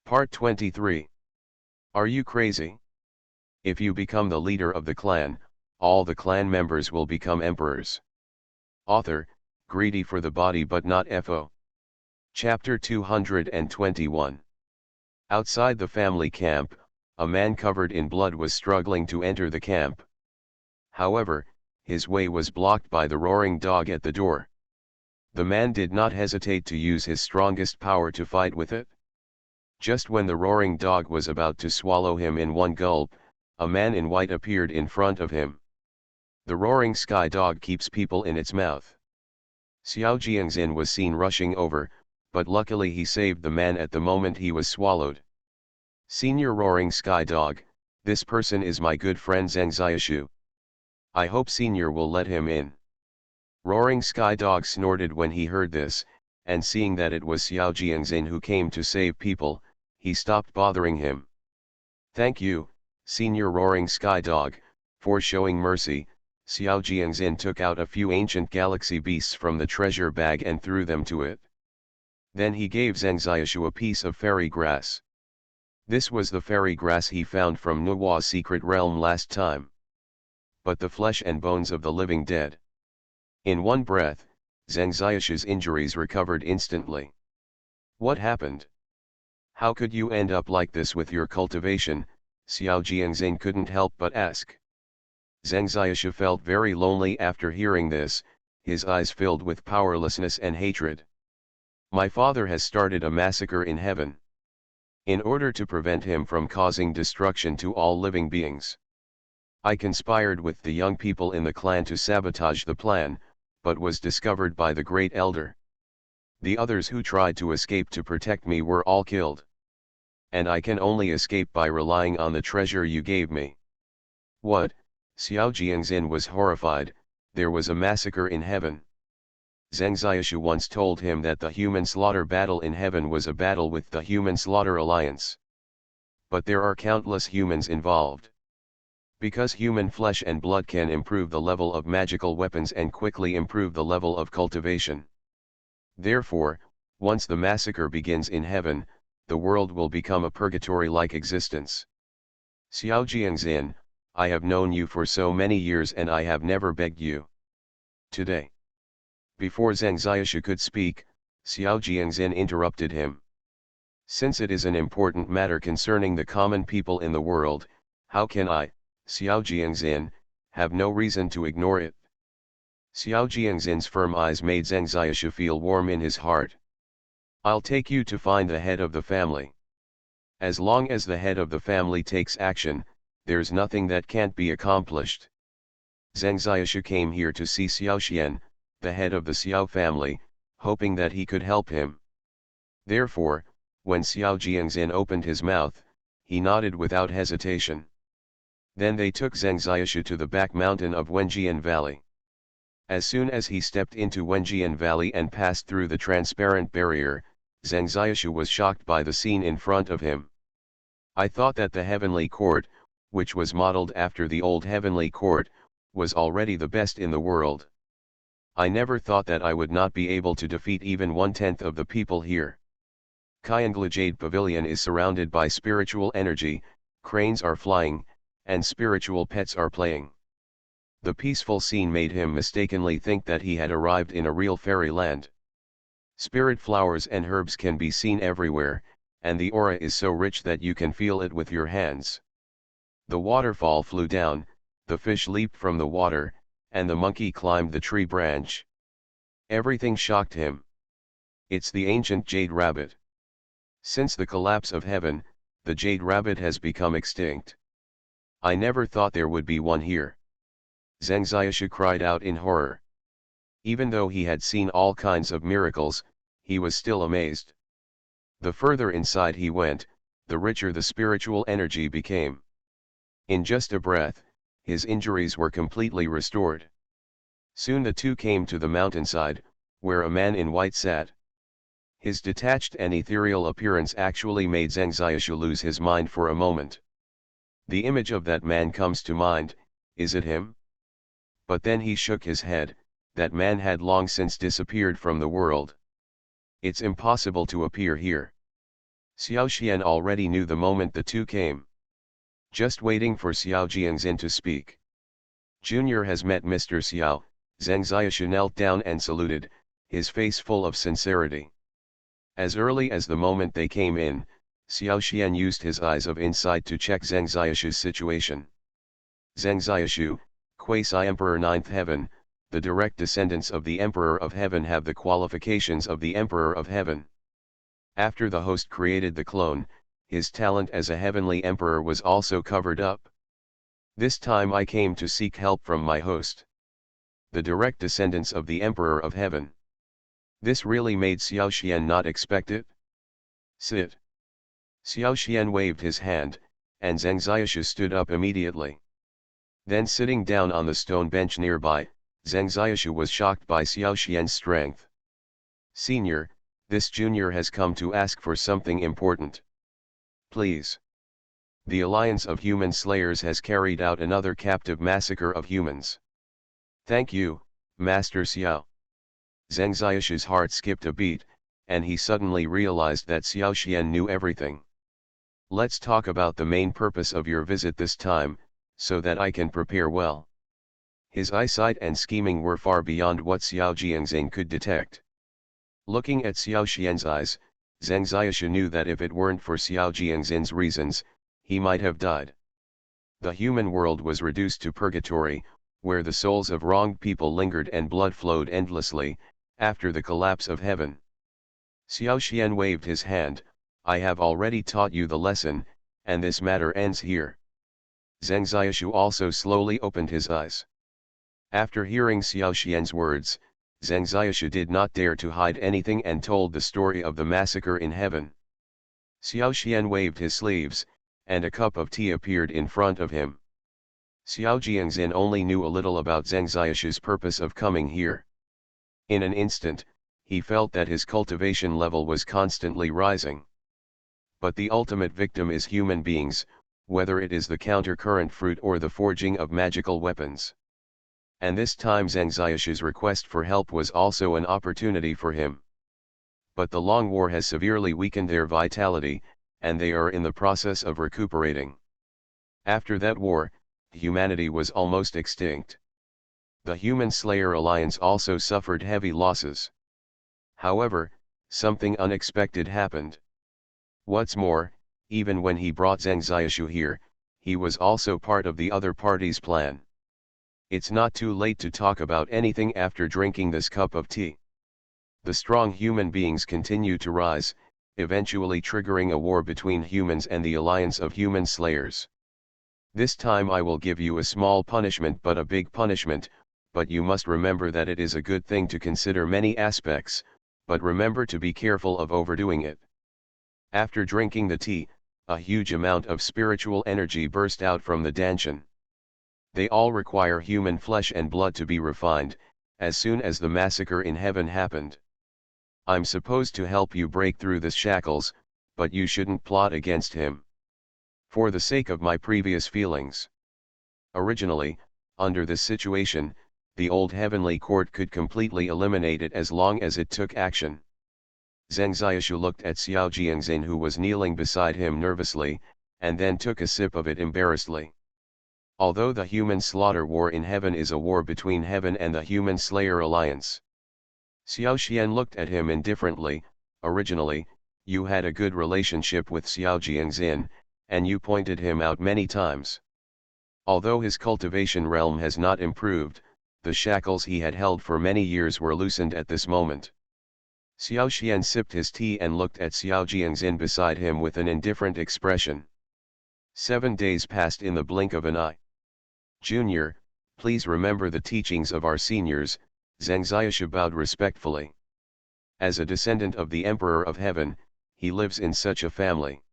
Part 23. Are you crazy? If you become the leader of the clan, all the clan members will become emperors. Author, greedy for the body but not FO. Chapter 221. Outside the family camp, a man covered in blood was struggling to enter the camp. However, his way was blocked by the roaring dog at the door. The man did not hesitate to use his strongest power to fight with it. Just when the roaring dog was about to swallow him in one gulp, a man in white appeared in front of him. The roaring sky dog keeps people in its mouth. Xiao Jiangxin was seen rushing over, but luckily he saved the man at the moment he was swallowed. Senior roaring sky dog, this person is my good friend Zheng Xiaoshu. I hope Senior will let him in. Roaring sky dog snorted when he heard this, and seeing that it was Xiao Jiangxin who came to save people, he stopped bothering him. Thank you, Senior roaring sky dog, for showing mercy. Xiao Jiangxin took out a few ancient galaxy beasts from the treasure bag and threw them to it. Then he gave Zheng Xiaoshu a piece of fairy grass. This was the fairy grass he found from Nuwa's secret realm last time. But the flesh and bones of the living dead. In one breath, Zheng Xiaoshu's injuries recovered instantly. What happened? How could you end up like this with your cultivation? Xiao Jiangxin couldn't help but ask. Zheng Xiaoshu felt very lonely after hearing this, his eyes filled with powerlessness and hatred. My father has started a massacre in heaven. In order to prevent him from causing destruction to all living beings, I conspired with the young people in the clan to sabotage the plan, but was discovered by the great elder. The others who tried to escape to protect me were all killed. And I can only escape by relying on the treasure you gave me. What? Xiao Jiangxin was horrified. There was a massacre in heaven. Zheng Xiaoshu once told him that the human slaughter battle in heaven was a battle with the human slaughter alliance. But there are countless humans involved. Because human flesh and blood can improve the level of magical weapons and quickly improve the level of cultivation. Therefore, once the massacre begins in heaven, the world will become a purgatory-like existence. Xiao Jiangxin, I have known you for so many years and I have never begged you. Today. Before Zheng Xiaoshu could speak, Xiao Jiangxin interrupted him. Since it is an important matter concerning the common people in the world, how can I, Xiao Jiangxin, have no reason to ignore it? Xiao Jiangxin's firm eyes made Zheng Xiaoshu feel warm in his heart. I'll take you to find the head of the family. As long as the head of the family takes action, there's nothing that can't be accomplished. Zheng Xiaoshu came here to see Xiao Xian, the head of the Xiao family, hoping that he could help him. Therefore, when Xiao Jiangxin opened his mouth, he nodded without hesitation. Then they took Zheng Xiaoshu to the back mountain of Wenjian Valley. As soon as he stepped into Wenjian Valley and passed through the transparent barrier, Zheng Xiaoshu was shocked by the scene in front of him. I thought that the heavenly court, which was modeled after the old heavenly court, was already the best in the world. I never thought that I would not be able to defeat even 1/10 of the people here. Kyangla Jade Pavilion is surrounded by spiritual energy, cranes are flying, and spiritual pets are playing. The peaceful scene made him mistakenly think that he had arrived in a real fairyland. Spirit flowers and herbs can be seen everywhere, and the aura is so rich that you can feel it with your hands. The waterfall flew down, the fish leaped from the water, and the monkey climbed the tree branch. Everything shocked him. It's the ancient jade rabbit. Since the collapse of heaven, the jade rabbit has become extinct. I never thought there would be one here. Zheng Xiaoshu cried out in horror. Even though he had seen all kinds of miracles, he was still amazed. The further inside he went, the richer the spiritual energy became. In just a breath, his injuries were completely restored. Soon the two came to the mountainside, where a man in white sat. His detached and ethereal appearance actually made Zheng Xiaoshu lose his mind for a moment. The image of that man comes to mind, is it him? But then he shook his head, that man had long since disappeared from the world. It's impossible to appear here. Xiao Xian already knew the moment the two came. Just waiting for Xiao Jiangxin to speak. Junior has met Mr. Xiao. Zheng Xiaoshu knelt down and saluted, his face full of sincerity. As early as the moment they came in, Xiao Xian used his eyes of insight to check Zheng Xiaoshu's situation. Zheng Xiaoshu, quasi-emperor ninth heaven, the direct descendants of the Emperor of Heaven have the qualifications of the Emperor of Heaven. After the host created the clone, his talent as a heavenly emperor was also covered up. This time I came to seek help from my host. The direct descendants of the Emperor of Heaven. This really made Xiao Xian not expect it. Sit. Xiao Xian waved his hand, and Zheng Xiaoshu stood up immediately. Then sitting down on the stone bench nearby, Zheng Xiaoshu was shocked by Xiao Xian's strength. Senior, this junior has come to ask for something important. Please. The Alliance of Human Slayers has carried out another captive massacre of humans. Thank you, Master Xiao. Zheng Xiaoshu's heart skipped a beat, and he suddenly realized that Xiao Xian knew everything. Let's talk about the main purpose of your visit this time, so that I can prepare well. His eyesight and scheming were far beyond what Xiao Jiangxin could detect. Looking at Xiao Xian's eyes, Zheng Xiaoshu knew that if it weren't for Xiao Jiangxin's reasons, he might have died. The human world was reduced to purgatory, where the souls of wronged people lingered and blood flowed endlessly, after the collapse of heaven. Xiao Xian waved his hand, I have already taught you the lesson, and this matter ends here. Zheng Xiaoshu also slowly opened his eyes. After hearing Xiao Xian's words, Zheng Xiaoshu did not dare to hide anything and told the story of the massacre in heaven. Xiao Xian waved his sleeves, and a cup of tea appeared in front of him. Xiao Jiangxin only knew a little about Zheng Xiaoshu's purpose of coming here. In an instant, he felt that his cultivation level was constantly rising. But the ultimate victim is human beings, whether it is the counter-current fruit or the forging of magical weapons. And this time Zheng Xiaoshu's request for help was also an opportunity for him. But the long war has severely weakened their vitality, and they are in the process of recuperating. After that war, humanity was almost extinct. The Human Slayer Alliance also suffered heavy losses. However, something unexpected happened. What's more, even when he brought Zheng Xiaoshu here, he was also part of the other party's plan. It's not too late to talk about anything after drinking this cup of tea. The strong human beings continue to rise, eventually triggering a war between humans and the Alliance of Human Slayers. This time I will give you a small punishment but a big punishment, but you must remember that it is a good thing to consider many aspects, but remember to be careful of overdoing it. After drinking the tea, a huge amount of spiritual energy burst out from the Danshan. They all require human flesh and blood to be refined, as soon as the massacre in heaven happened. I'm supposed to help you break through the shackles, but you shouldn't plot against him. For the sake of my previous feelings. Originally, under this situation, the old heavenly court could completely eliminate it as long as it took action. Zheng Xiaoshu looked at Xiao Jiangxin who was kneeling beside him nervously, and then took a sip of it embarrassedly. Although the human slaughter war in heaven is a war between heaven and the Human Slayer Alliance. Xiao Xian looked at him indifferently. Originally, you had a good relationship with Xiao Jiangxin, and you pointed him out many times. Although his cultivation realm has not improved, the shackles he had held for many years were loosened at this moment. Xiao Xian sipped his tea and looked at Xiao Jiangxin beside him with an indifferent expression. 7 days passed in the blink of an eye. Junior, please remember the teachings of our seniors, Zheng Xiaoshu bowed respectfully. As a descendant of the Emperor of Heaven, he lives in such a family.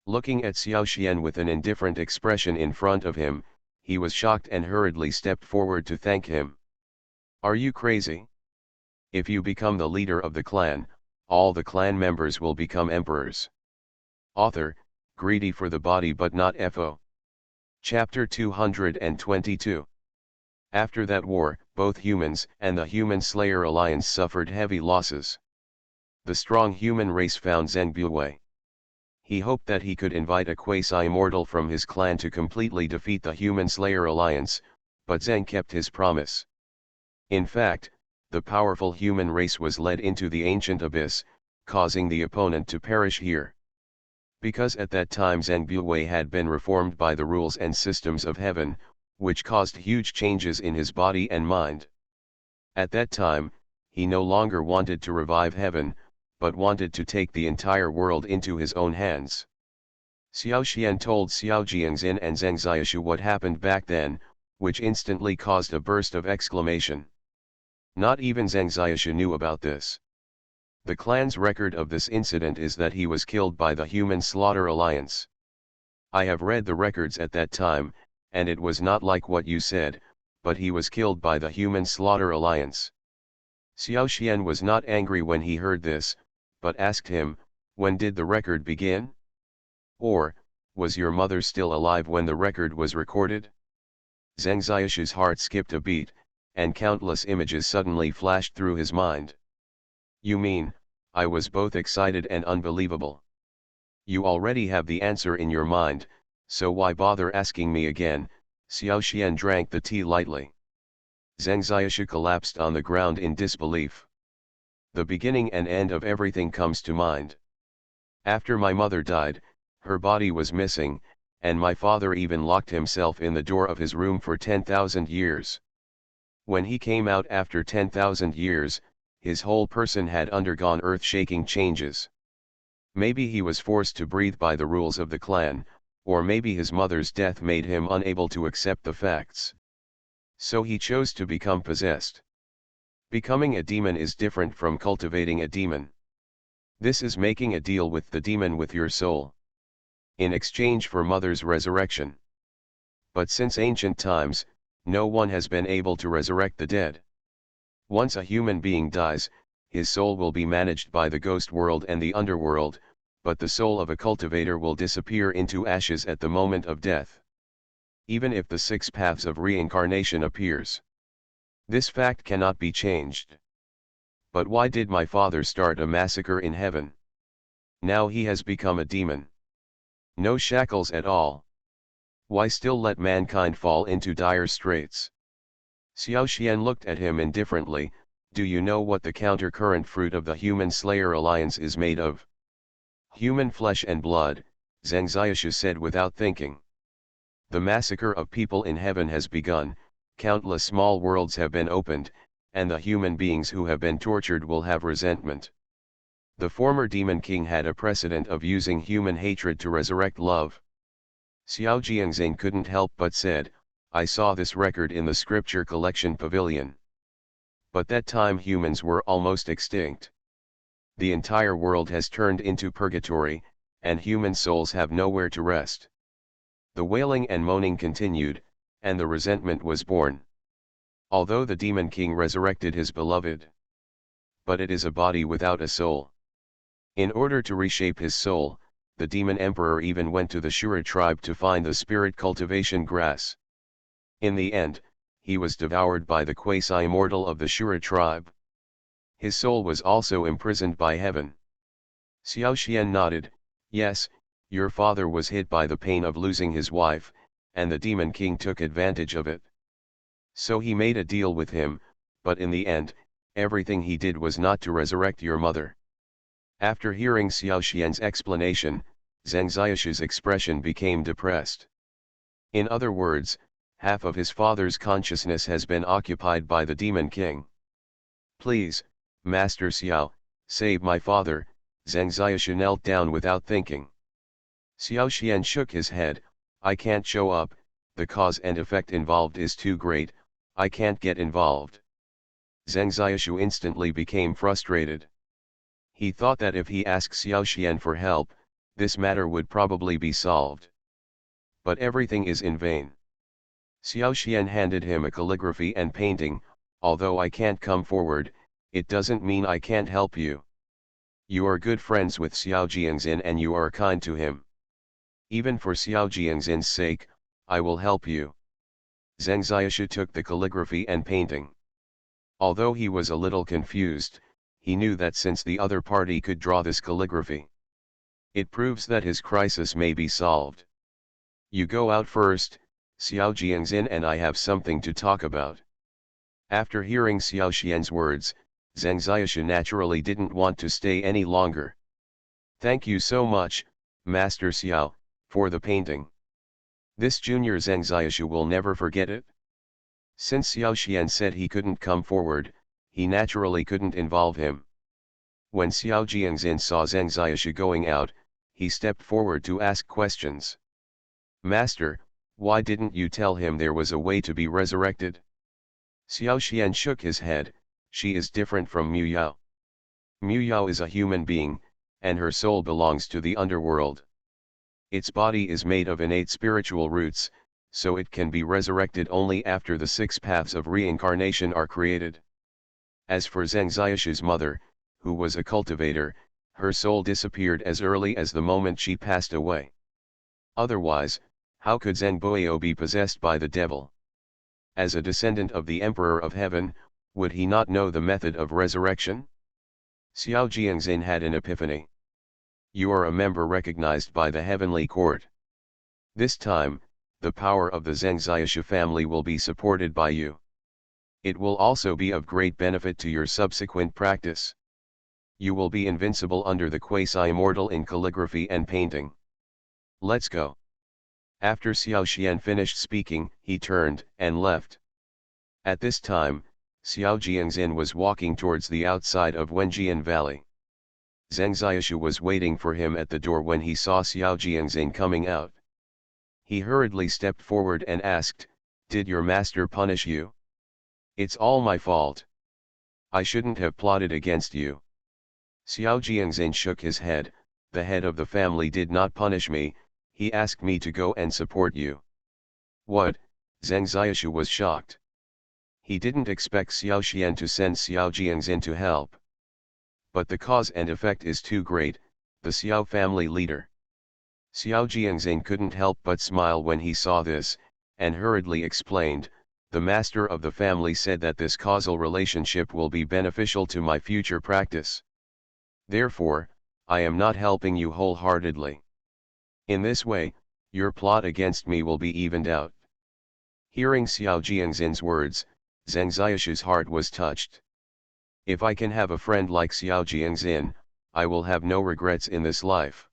Looking at Xiao Xian with an indifferent expression in front of him, he was shocked and hurriedly stepped forward to thank him. Are you crazy? If you become the leader of the clan, all the clan members will become emperors. Author, greedy for the body but not FO. Chapter 222. After that war, both humans and the Human Slayer Alliance suffered heavy losses. The strong human race found Zheng Buwei. He hoped that he could invite a quasi-immortal from his clan to completely defeat the Human Slayer Alliance, but Zheng kept his promise. In fact, the powerful human race was led into the ancient abyss, causing the opponent to perish here. Because at that time Zheng Buwei had been reformed by the rules and systems of heaven, which caused huge changes in his body and mind. At that time, he no longer wanted to revive heaven, but wanted to take the entire world into his own hands. Xiao Xian told Xiao Jiangxin and Zheng Xiaoshu what happened back then, which instantly caused a burst of exclamation. Not even Zheng Xiaoshu knew about this. The clan's record of this incident is that he was killed by the Human Slaughter Alliance. I have read the records at that time, and it was not like what you said, but he was killed by the Human Slaughter Alliance. Xiao Xian was not angry when he heard this, but asked him, when did the record begin? Or, was your mother still alive when the record was recorded? Zheng Xiaoshu's heart skipped a beat, and countless images suddenly flashed through his mind. You mean, I was both excited and unbelievable. You already have the answer in your mind, so why bother asking me again? Xiao Xian drank the tea lightly. Zheng Xiaoshu collapsed on the ground in disbelief. The beginning and end of everything comes to mind. After my mother died, her body was missing, and my father even locked himself in the door of his room for 10,000 years. When he came out after 10,000 years, his whole person had undergone earth-shaking changes. Maybe he was forced to breathe by the rules of the clan, or maybe his mother's death made him unable to accept the facts. So he chose to become possessed. Becoming a demon is different from cultivating a demon. This is making a deal with the demon with your soul, in exchange for mother's resurrection. But since ancient times, no one has been able to resurrect the dead. Once a human being dies, his soul will be managed by the ghost world and the underworld, but the soul of a cultivator will disappear into ashes at the moment of death. Even if the 6 paths of reincarnation appears. This fact cannot be changed. But why did my father start a massacre in heaven? Now he has become a demon. No shackles at all. Why still let mankind fall into dire straits? Xiao Xian looked at him indifferently. Do you know what the counter-current fruit of the Human Slayer Alliance is made of? Human flesh and blood, Zheng Xiaoshu said without thinking. The massacre of people in heaven has begun, countless small worlds have been opened, and the human beings who have been tortured will have resentment. The former demon king had a precedent of using human hatred to resurrect love. Xiao Jiangxin couldn't help but said, I saw this record in the scripture collection pavilion. But that time humans were almost extinct. The entire world has turned into purgatory, and human souls have nowhere to rest. The wailing and moaning continued, and the resentment was born. Although the demon king resurrected his beloved, but it is a body without a soul. In order to reshape his soul, the demon emperor even went to the Shura tribe to find the spirit cultivation grass. In the end, he was devoured by the quasi-immortal of the Shura tribe. His soul was also imprisoned by heaven. Xiao Xian nodded, yes, your father was hit by the pain of losing his wife, and the demon king took advantage of it. So he made a deal with him, but in the end, everything he did was not to resurrect your mother. After hearing Xiao Xian's explanation, Zheng Xiaoshu's expression became depressed. In other words, half of his father's consciousness has been occupied by the demon king. Please, Master Xiao, save my father. Zheng Xiaoshu knelt down without thinking. Xiao Xian shook his head, I can't show up, the cause and effect involved is too great, I can't get involved. Zheng Xiaoshu instantly became frustrated. He thought that if he asked Xiao Xian for help, this matter would probably be solved. But everything is in vain. Xiao Xian handed him a calligraphy and painting, although I can't come forward, it doesn't mean I can't help you. You are good friends with Xiao Jiangxin and you are kind to him. Even for Xiao Jiangxin's sake, I will help you. Zheng Xiaoshu took the calligraphy and painting. Although he was a little confused, he knew that since the other party could draw this calligraphy, It proves that his crisis may be solved. You go out first, Xiao Jiangxin and I have something to talk about. After hearing Xiao Xian's words, Zheng Xiaoshu naturally didn't want to stay any longer. Thank you so much, Master Xiao, for the painting. This junior Zheng Xiaoshu will never forget it. Since Xiao Xian said he couldn't come forward, he naturally couldn't involve him. When Xiao Jiangxin saw Zheng Xiaoshu going out, he stepped forward to ask questions. Master, why didn't you tell him there was a way to be resurrected? Xiao Xian shook his head. She is different from Mu Yao. Mu Yao is a human being, and her soul belongs to the underworld. Its body is made of innate spiritual roots, so it can be resurrected only after the 6 paths of reincarnation are created. As for Zheng Xiaoshu's mother, who was a cultivator, her soul disappeared as early as the moment she passed away. Otherwise, how could Zheng Boyo be possessed by the devil? As a descendant of the Emperor of Heaven, would he not know the method of resurrection? Xiao Jiangxin had an epiphany. You are a member recognized by the heavenly court. This time, the power of the Zheng Xiaoshu family will be supported by you. It will also be of great benefit to your subsequent practice. You will be invincible under the quasi-immortal in calligraphy and painting. Let's go. After Xiao Xian finished speaking, he turned and left. At this time, Xiao Jiangxin was walking towards the outside of Wenjian Valley. Zheng Xiaoshu was waiting for him at the door when he saw Xiao Jiangxin coming out. He hurriedly stepped forward and asked, "Did your master punish you?" "It's all my fault. I shouldn't have plotted against you." Xiao Jiangxin shook his head. "The head of the family did not punish me, he asked me to go and support you." "What?" Zheng Xiaoshu was shocked. He didn't expect Xiao Xian to send Xiao Jiangxin to help. But the cause and effect is too great, the Xiao family leader. Xiao Jiangxin couldn't help but smile when he saw this, and hurriedly explained, "The master of the family said that this causal relationship will be beneficial to my future practice. Therefore, I am not helping you wholeheartedly. In this way, your plot against me will be evened out." Hearing Xiao Jiangxin's words, Zheng Xiaoshu's heart was touched. If I can have a friend like Xiao Jiangxin, I will have no regrets in this life.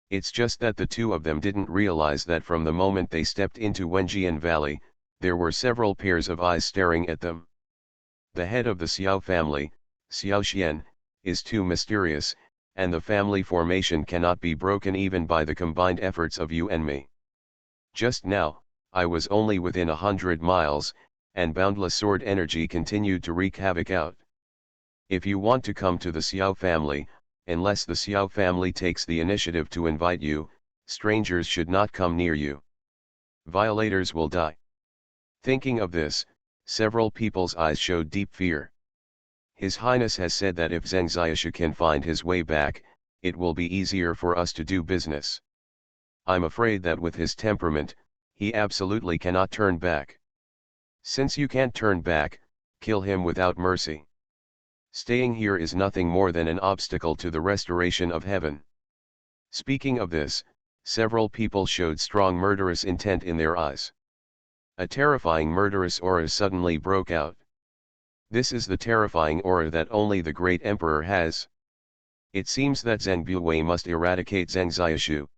It's just that the two of them didn't realize that from the moment they stepped into Wenjian Valley, there were several pairs of eyes staring at them. The head of the Xiao family, Xiao Xian, is too mysterious, and the family formation cannot be broken even by the combined efforts of you and me. Just now, I was only within 100 miles, and boundless sword energy continued to wreak havoc out. If you want to come to the Xiao family, unless the Xiao family takes the initiative to invite you, strangers should not come near you. Violators will die. Thinking of this, several people's eyes showed deep fear. His Highness has said that if Zheng Xiaoshu can find his way back, it will be easier for us to do business. I'm afraid that with his temperament, he absolutely cannot turn back. Since you can't turn back, kill him without mercy. Staying here is nothing more than an obstacle to the restoration of heaven." Speaking of this, several people showed strong murderous intent in their eyes. A terrifying murderous aura suddenly broke out. This is the terrifying aura that only the great emperor has. It seems that Zheng Buwei must eradicate Zheng Xiaoshu.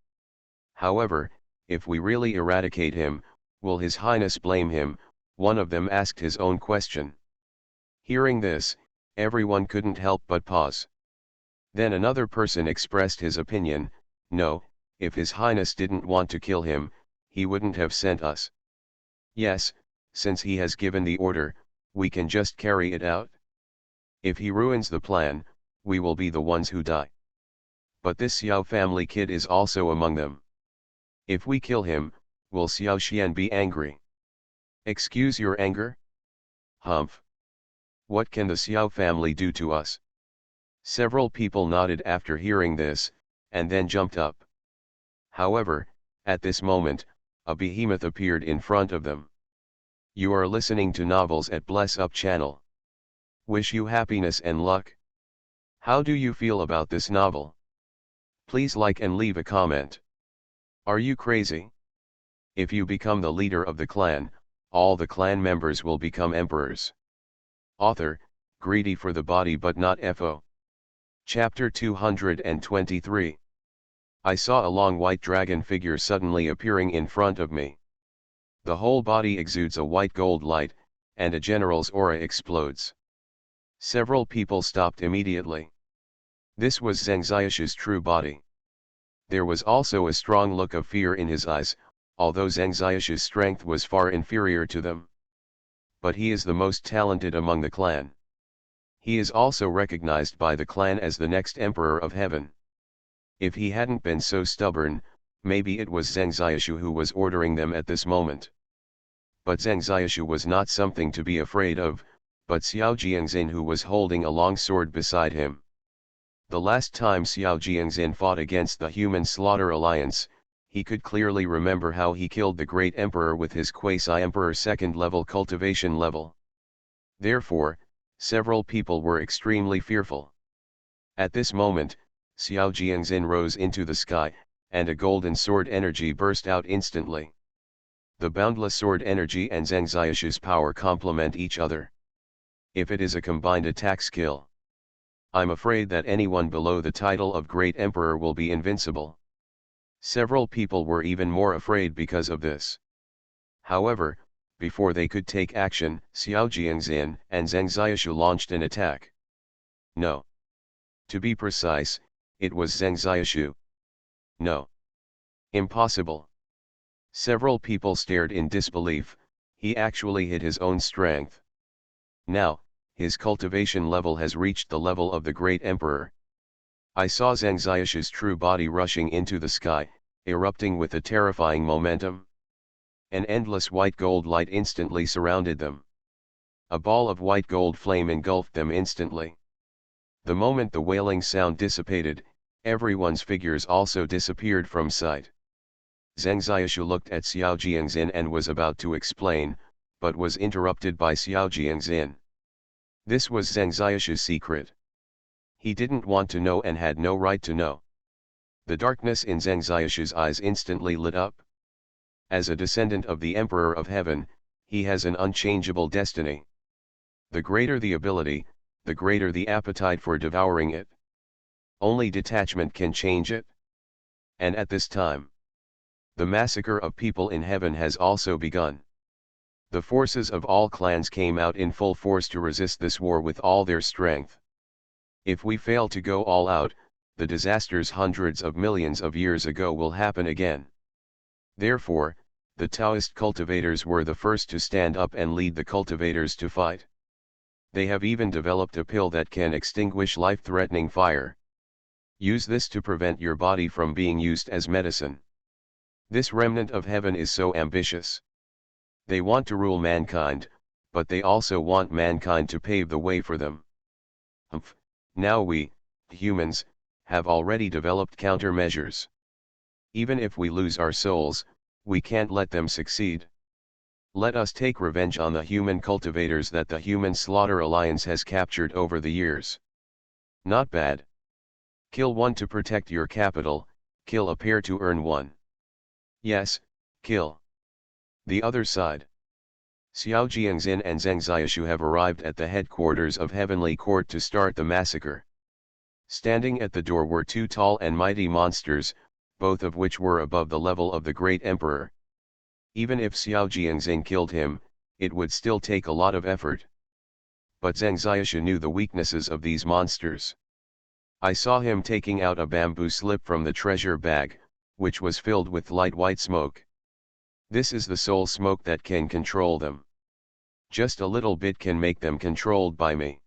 However, if we really eradicate him, will His Highness blame him? One of them asked his own question. Hearing this, everyone couldn't help but pause. Then another person expressed his opinion, "No, if His Highness didn't want to kill him, he wouldn't have sent us. Yes, since he has given the order, we can just carry it out. If he ruins the plan, we will be the ones who die. But this Xiao family kid is also among them. If we kill him, will Xiao Xian be angry?" "Excuse your anger? Humph. What can the Xiao family do to us?" Several people nodded after hearing this, and then jumped up. However, at this moment, a behemoth appeared in front of them. You are listening to Novels at Bless Up channel. Wish you happiness and luck. How do you feel about this novel? Please like and leave a comment. Are you crazy? If you become the leader of the clan, all the clan members will become emperors. Author, greedy for the body but not FO. Chapter 223. I saw a long white dragon figure suddenly appearing in front of me. The whole body exudes a white gold light, and a general's aura explodes. Several people stopped immediately. This was Zheng Xiaoshu's true body. There was also a strong look of fear in his eyes, although Zheng Xiaoshu's strength was far inferior to them. But he is the most talented among the clan. He is also recognized by the clan as the next emperor of heaven. If he hadn't been so stubborn, maybe it was Zheng Xiaoshu who was ordering them at this moment. But Zheng Xiaoshu was not something to be afraid of, but Xiao Jiangxin who was holding a long sword beside him. The last time Xiao Jiangxin fought against the Human Slaughter Alliance, he could clearly remember how he killed the great emperor with his quasi-emperor second level cultivation level. Therefore, several people were extremely fearful. At this moment, Xiao Jiangxin rose into the sky, and a golden sword energy burst out instantly. The boundless sword energy and Zheng Xiaoshu's power complement each other. If it is a combined attack skill, I'm afraid that anyone below the title of Great Emperor will be invincible. Several people were even more afraid because of this. However, before they could take action, Xiao Jiangxin and Zheng Xiaoshu launched an attack. No. To be precise, it was Zheng Xiaoshu. No. Impossible. Several people stared in disbelief. He actually hit his own strength. Now, his cultivation level has reached the level of the Great Emperor. I saw Zheng Xiaoshu's true body rushing into the sky, erupting with a terrifying momentum. An endless white gold light instantly surrounded them. A ball of white gold flame engulfed them instantly. The moment the wailing sound dissipated, everyone's figures also disappeared from sight. Zheng Xiaoshu looked at Xiao Jiangxin and was about to explain, but was interrupted by Xiao Jiangxin. This was Zheng Xiaoshu's secret. He didn't want to know and had no right to know. The darkness in Zheng Xiaoshu's eyes instantly lit up. As a descendant of the Emperor of Heaven, he has an unchangeable destiny. The greater the ability, the greater the appetite for devouring it. Only detachment can change it. And at this time, the massacre of people in heaven has also begun. The forces of all clans came out in full force to resist this war with all their strength. If we fail to go all out, the disasters hundreds of millions of years ago will happen again. Therefore, the Taoist cultivators were the first to stand up and lead the cultivators to fight. They have even developed a pill that can extinguish life-threatening fire. Use this to prevent your body from being used as medicine. This remnant of heaven is so ambitious. They want to rule mankind, but they also want mankind to pave the way for them. Now we, humans, have already developed countermeasures. Even if we lose our souls, we can't let them succeed. Let us take revenge on the human cultivators that the Human Slaughter Alliance has captured over the years. Not bad. Kill one to protect your capital, kill a pair to earn one. Yes, kill. The other side. Xiao Jiangxin and Zheng Xiaoshu have arrived at the headquarters of Heavenly Court to start the massacre. Standing at the door were two tall and mighty monsters, both of which were above the level of the Great Emperor. Even if Xiao Jiangxin killed him, it would still take a lot of effort. But Zheng Xiaoshu knew the weaknesses of these monsters. I saw him taking out a bamboo slip from the treasure bag, which was filled with light white smoke. This is the soul smoke that can control them. Just a little bit can make them controlled by me.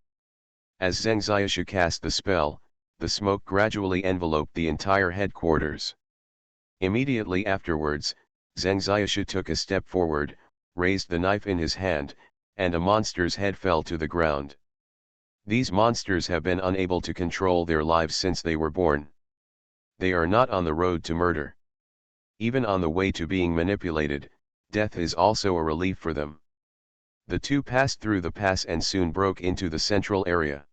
As Zheng Xiaoshu cast the spell, the smoke gradually enveloped the entire headquarters. Immediately afterwards, Zheng Xiaoshu took a step forward, raised the knife in his hand, and a monster's head fell to the ground. These monsters have been unable to control their lives since they were born. They are not on the road to murder. Even on the way to being manipulated, death is also a relief for them. The two passed through the pass and soon broke into the central area.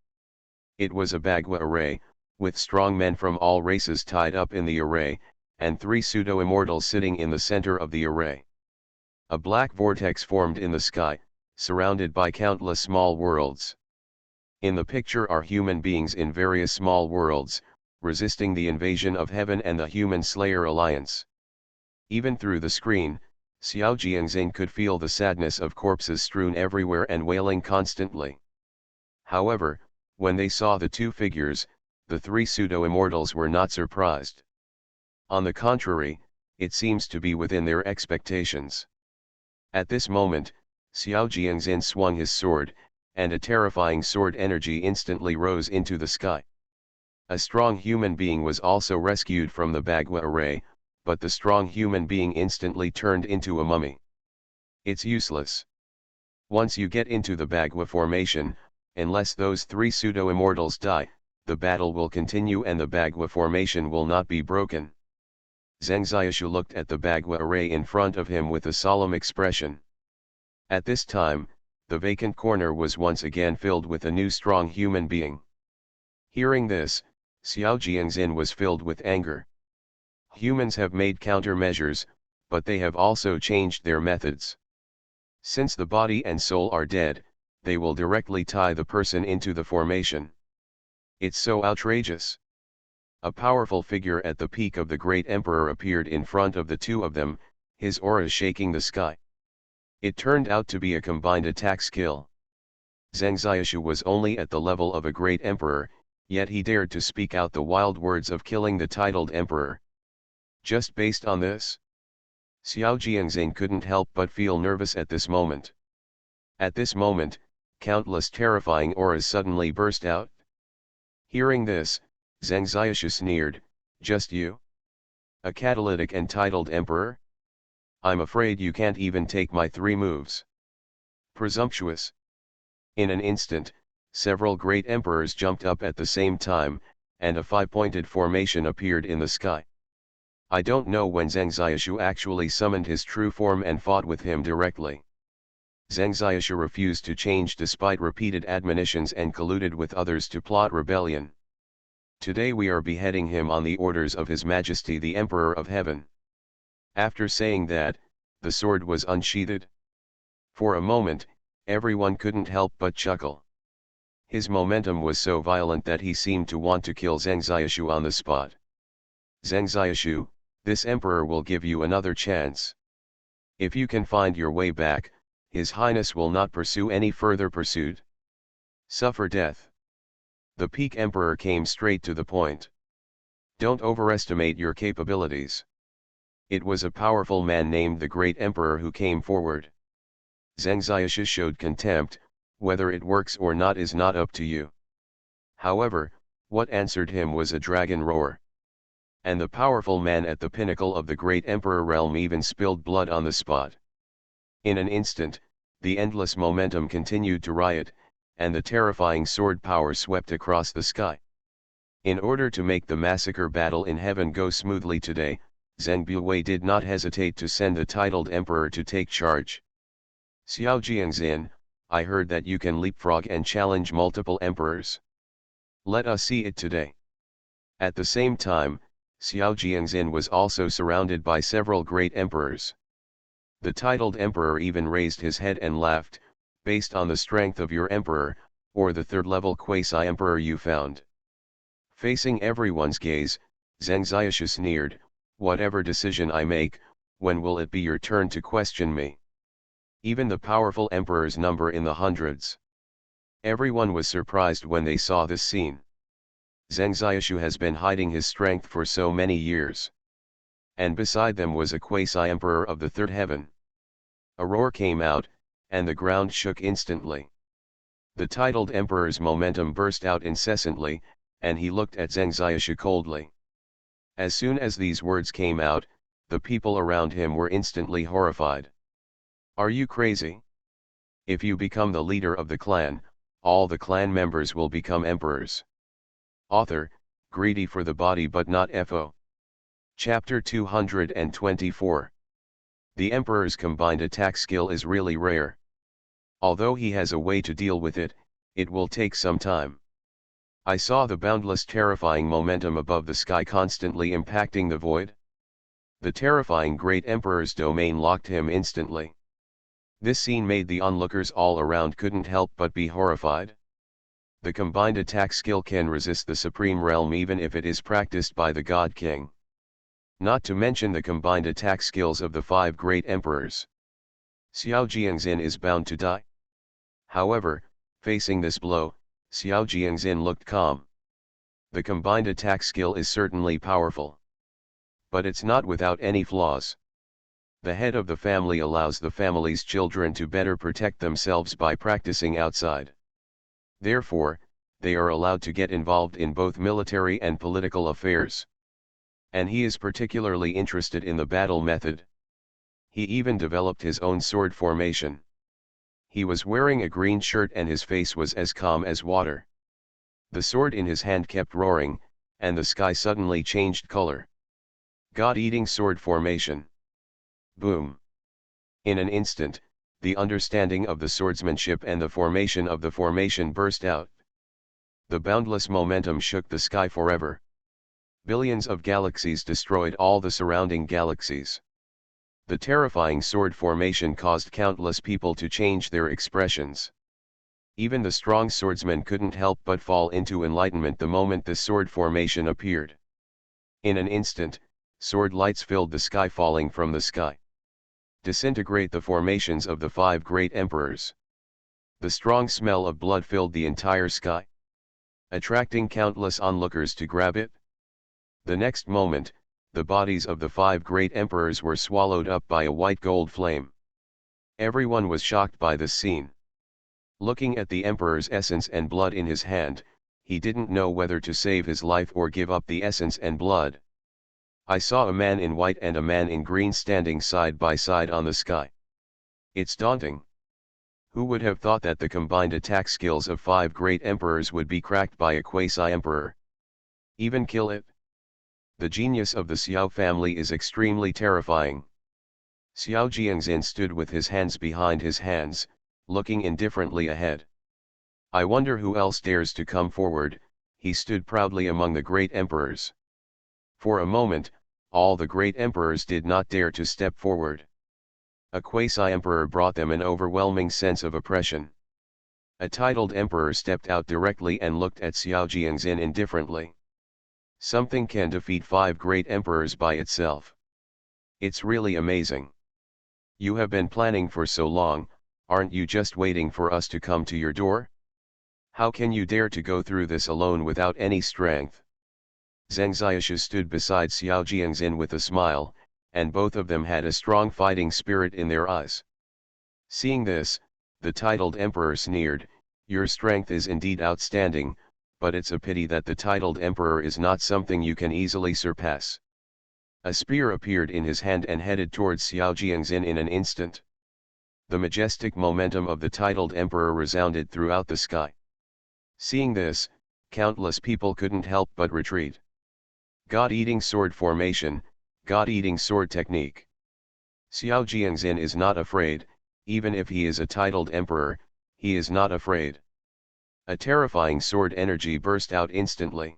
It was a Bagua array, with strong men from all races tied up in the array, and 3 pseudo-immortals sitting in the center of the array. A black vortex formed in the sky, surrounded by countless small worlds. In the picture are human beings in various small worlds, resisting the invasion of heaven and the human slayer alliance. Even through the screen, Xiao Jiangxin could feel the sadness of corpses strewn everywhere and wailing constantly. However, when they saw the 2 figures, the 3 pseudo-immortals were not surprised. On the contrary, it seems to be within their expectations. At this moment, Xiao Jiangxin swung his sword, and a terrifying sword energy instantly rose into the sky. A strong human being was also rescued from the Bagua array, but the strong human being instantly turned into a mummy. It's useless. Once you get into the Bagua formation, unless those 3 pseudo-immortals die, the battle will continue and the Bagua formation will not be broken. Zheng Xiaoshu looked at the Bagua array in front of him with a solemn expression. At this time, the vacant corner was once again filled with a new strong human being. Hearing this, Xiao Jiangxin was filled with anger. Humans have made countermeasures, but they have also changed their methods. Since the body and soul are dead, they will directly tie the person into the formation. It's so outrageous. A powerful figure at the peak of the great emperor appeared in front of the 2 of them, his aura shaking the sky. It turned out to be a combined attack skill. Zheng Xiaoshu was only at the level of a great emperor, yet he dared to speak out the wild words of killing the titled emperor. Just based on this, Xiao Jiangxin couldn't help but feel nervous at this moment. At this moment, countless terrifying auras suddenly burst out. Hearing this, Zheng Xiaoshu sneered, "Just you? A catalytic and titled emperor? I'm afraid you can't even take my 3 moves. Presumptuous." In an instant, several great emperors jumped up at the same time, and a 5-pointed formation appeared in the sky. I don't know when Zheng Xiaoshu actually summoned his true form and fought with him directly. Zheng Xiaoshu refused to change despite repeated admonitions and colluded with others to plot rebellion. Today we are beheading him on the orders of His Majesty the Emperor of Heaven. After saying that, the sword was unsheathed. For a moment, everyone couldn't help but chuckle. His momentum was so violent that he seemed to want to kill Zheng Xiaoshu on the spot. "Zheng Xiaoshu, this emperor will give you another chance. If you can find your way back, His Highness will not pursue any further pursuit. Suffer death." The peak emperor came straight to the point. "Don't overestimate your capabilities." It was a powerful man named the Great Emperor who came forward. Zheng Xiaoshu showed contempt, "Whether it works or not is not up to you." However, what answered him was a dragon roar. And the powerful man at the pinnacle of the Great Emperor realm even spilled blood on the spot. In an instant, the endless momentum continued to riot, and the terrifying sword power swept across the sky. In order to make the massacre battle in heaven go smoothly today, Zheng Buwei did not hesitate to send the titled emperor to take charge. "Xiao Jiangxin, I heard that you can leapfrog and challenge multiple emperors. Let us see it today." At the same time, Xiao Jiangxin was also surrounded by several great emperors. The titled emperor even raised his head and laughed, "Based on the strength of your emperor, or the 3rd-level quasi-emperor you found." Facing everyone's gaze, Zheng Xiaoshu sneered, "Whatever decision I make, when will it be your turn to question me?" Even the powerful emperors number in the hundreds. Everyone was surprised when they saw this scene. Zheng Xiaoshu has been hiding his strength for so many years. And beside them was a quasi-emperor of the 3rd heaven. A roar came out, and the ground shook instantly. The titled emperor's momentum burst out incessantly, and he looked at Zheng Xiaoshu coldly. As soon as these words came out, the people around him were instantly horrified. "Are you crazy? If you become the leader of the clan, all the clan members will become emperors." Author, greedy for the body but not FO. Chapter 224. The Emperor's combined attack skill is really rare. Although he has a way to deal with it, it will take some time. I saw the boundless terrifying momentum above the sky constantly impacting the void. The terrifying great Emperor's domain locked him instantly. This scene made the onlookers all around couldn't help but be horrified. The combined attack skill can resist the Supreme Realm even if it is practiced by the God King. Not to mention the combined attack skills of the 5 great emperors. Xiao Jiangxin is bound to die. However, facing this blow, Xiao Jiangxin looked calm. The combined attack skill is certainly powerful. But it's not without any flaws. The head of the family allows the family's children to better protect themselves by practicing outside. Therefore, they are allowed to get involved in both military and political affairs. And he is particularly interested in the battle method. He even developed his own sword formation. He was wearing a green shirt and his face was as calm as water. The sword in his hand kept roaring, and the sky suddenly changed color. God-eating sword formation. Boom. In an instant, the understanding of the swordsmanship and the formation of the formation burst out. The boundless momentum shook the sky forever. Billions of galaxies destroyed all the surrounding galaxies. The terrifying sword formation caused countless people to change their expressions. Even the strong swordsman couldn't help but fall into enlightenment the moment the sword formation appeared. In an instant, sword lights filled the sky falling from the sky. Disintegrate the formations of the 5 great emperors. The strong smell of blood filled the entire sky, attracting countless onlookers to grab it. The next moment, the bodies of the 5 great emperors were swallowed up by a white gold flame. Everyone was shocked by this scene. Looking at the emperor's essence and blood in his hand, he didn't know whether to save his life or give up the essence and blood. I saw a man in white and a man in green standing side by side on the sky. It's daunting. Who would have thought that the combined attack skills of 5 great emperors would be cracked by a quasi-emperor? Even kill it? The genius of the Xiao family is extremely terrifying. Xiao Jiangxin stood with his hands behind his hands, looking indifferently ahead. I wonder who else dares to come forward, he stood proudly among the great emperors. For a moment, all the great emperors did not dare to step forward. A quasi-emperor brought them an overwhelming sense of oppression. A titled emperor stepped out directly and looked at Xiao Jiangxin indifferently. Something can defeat 5 great emperors by itself. It's really amazing. You have been planning for so long, aren't you just waiting for us to come to your door? How can you dare to go through this alone without any strength? Zheng Xiaoshu stood beside Xiao Jiangxin with a smile, and both of them had a strong fighting spirit in their eyes. Seeing this, the titled emperor sneered, "Your strength is indeed outstanding, but it's a pity that the titled emperor is not something you can easily surpass." A spear appeared in his hand and headed towards Xiao Jiangxin in an instant. The majestic momentum of the titled emperor resounded throughout the sky. Seeing this, countless people couldn't help but retreat. God-eating sword formation, God-eating sword technique. Xiao Jiangxin is not afraid, even if he is a titled emperor, he is not afraid. A terrifying sword energy burst out instantly.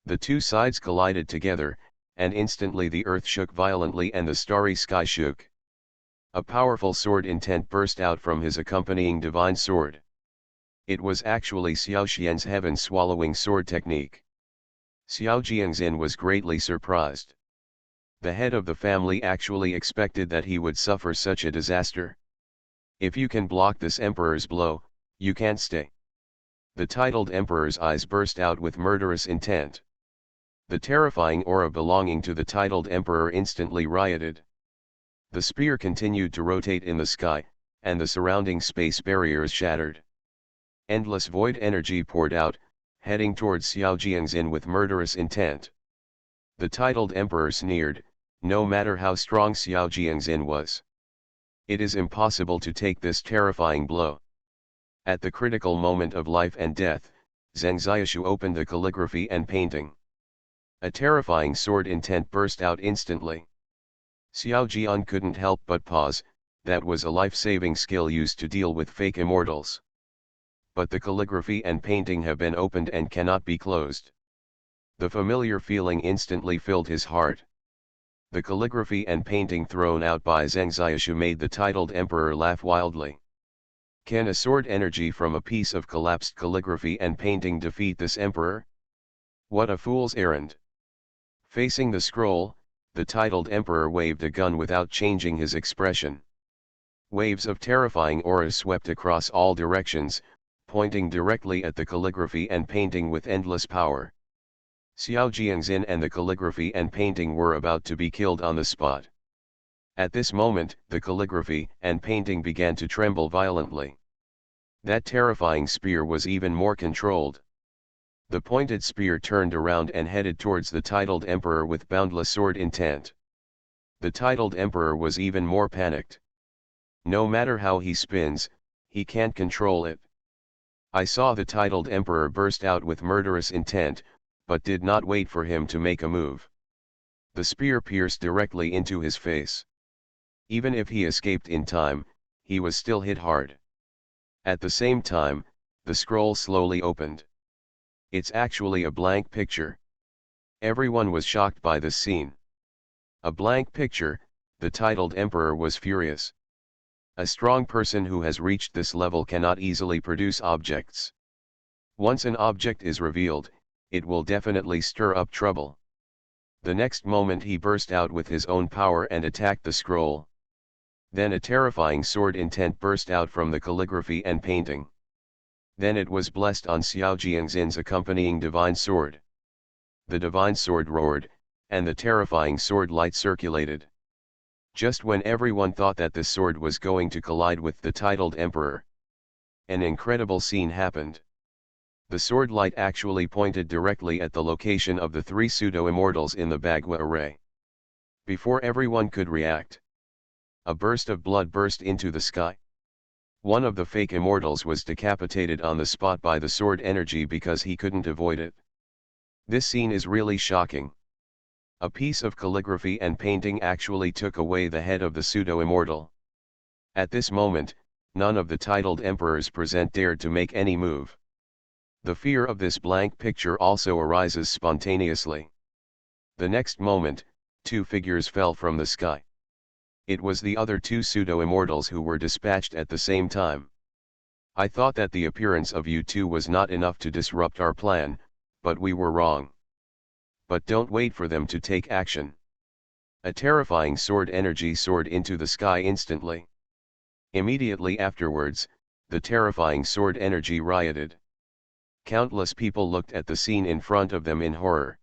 The two sides collided together, and instantly the earth shook violently and the starry sky shook. A powerful sword intent burst out from his accompanying divine sword. It was actually Xiao Xian's heaven-swallowing sword technique. Xiao Jiangxin was greatly surprised. The head of the family actually expected that he would suffer such a disaster. If you can block this emperor's blow, you can't stay. The titled emperor's eyes burst out with murderous intent. The terrifying aura belonging to the titled emperor instantly rioted. The spear continued to rotate in the sky, and the surrounding space barriers shattered. Endless void energy poured out, heading towards Xiao Jiangxin with murderous intent. The titled emperor sneered, no matter how strong Xiao Jiangxin was. It is impossible to take this terrifying blow. At the critical moment of life and death, Zheng Xiaoshu opened the calligraphy and painting. A terrifying sword intent burst out instantly. Xiao Jian couldn't help but pause, that was a life-saving skill used to deal with fake immortals. but the calligraphy and painting have been opened and cannot be closed. The familiar feeling instantly filled his heart. The calligraphy and painting thrown out by Zheng Xiaoshu made the titled emperor laugh wildly. Can a sword energy from a piece of collapsed calligraphy and painting defeat this emperor? What a fool's errand! Facing the scroll, the titled emperor waved a gun without changing his expression. Waves of terrifying aura swept across all directions, pointing directly at the calligraphy and painting with endless power. Xiao Jiangxin and the calligraphy and painting were about to be killed on the spot. At this moment, the calligraphy and painting began to tremble violently. That terrifying spear was even more controlled. The pointed spear turned around and headed towards the titled emperor with boundless sword intent. The titled emperor was even more panicked. No matter how he spins, he can't control it. I saw the titled emperor burst out with murderous intent, but did not wait for him to make a move. The spear pierced directly into his face. Even if he escaped in time, he was still hit hard. At the same time, the scroll slowly opened. It's actually a blank picture. Everyone was shocked by this scene. A blank picture, the titled emperor was furious. A strong person who has reached this level cannot easily produce objects. Once an object is revealed, it will definitely stir up trouble. The next moment he burst out with his own power and attacked the scroll. Then a terrifying sword intent burst out from the calligraphy and painting. Then it was blessed on Xiao Jiangxin's accompanying divine sword. The divine sword roared, and the terrifying sword light circulated. Just when everyone thought that the sword was going to collide with the titled emperor, an incredible scene happened. The sword light actually pointed directly at the location of the three pseudo-immortals in the Bagua array. Before everyone could react, a burst of blood burst into the sky. One of the fake immortals was decapitated on the spot by the sword energy because he couldn't avoid it. This scene is really shocking. A piece of calligraphy and painting actually took away the head of the pseudo-immortal. At this moment, none of the titled emperors present dared to make any move. The fear of this blank picture also arises spontaneously. The next moment, two figures fell from the sky. It was the other two pseudo-immortals who were dispatched at the same time. I thought that the appearance of you two was not enough to disrupt our plan, but we were wrong. But don't wait for them to take action. A terrifying sword energy soared into the sky instantly. Immediately afterwards, the terrifying sword energy rioted. Countless people looked at the scene in front of them in horror.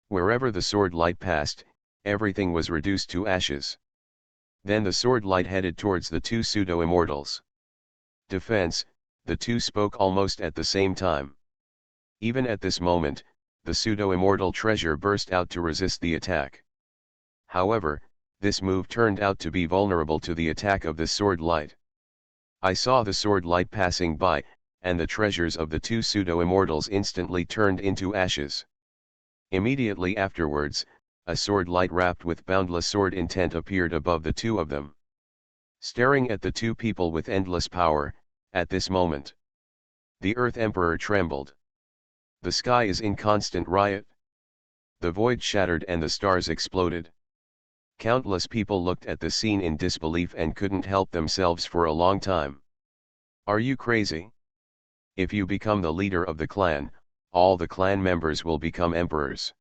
Wherever the sword light passed, everything was reduced to ashes. Then the sword light headed towards the two pseudo-immortals. Defense, the two spoke almost at the same time. Even at this moment, the pseudo-immortal treasure burst out to resist the attack. However, this move turned out to be vulnerable to the attack of the sword light. I saw the sword light passing by, and the treasures of the two pseudo-immortals instantly turned into ashes. Immediately afterwards, a sword light wrapped with boundless sword intent appeared above the two of them. Staring at the two people with endless power, at this moment, the Earth Emperor trembled. The sky is in constant riot. The void shattered and the stars exploded. Countless people looked at the scene in disbelief and couldn't help themselves for a long time. Are you crazy? If you become the leader of the clan, all the clan members will become emperors.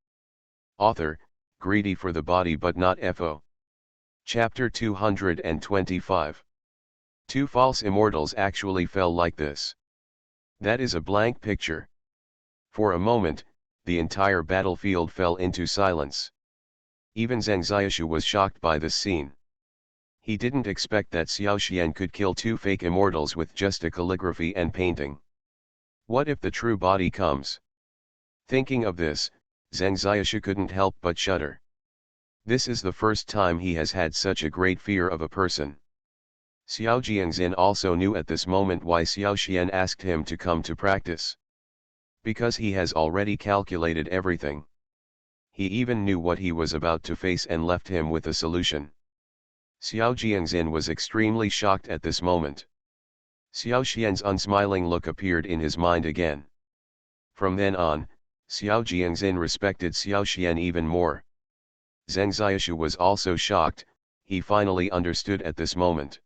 Author, greedy for the body but not FO. Chapter 225. Two false immortals actually fell like this. That is a blank picture. For a moment, the entire battlefield fell into silence. Even Zheng Xiaoshu was shocked by this scene. He didn't expect that Xiao Xian could kill two fake immortals with just a calligraphy and painting. What if the true body comes? Thinking of this, Zheng Xiaoshu couldn't help but shudder. This is the first time he has had such a great fear of a person. Xiao Jiangxin also knew at this moment why Xiao Xian asked him to come to practice. Because he has already calculated everything. He even knew what he was about to face and left him with a solution. Xiao Jiangxin was extremely shocked at this moment. Xiao Xian's unsmiling look appeared in his mind again. From then on, Xiao Jiangxin respected Xiao Xian even more. Zheng Xiaoshu was also shocked. He finally understood at this moment.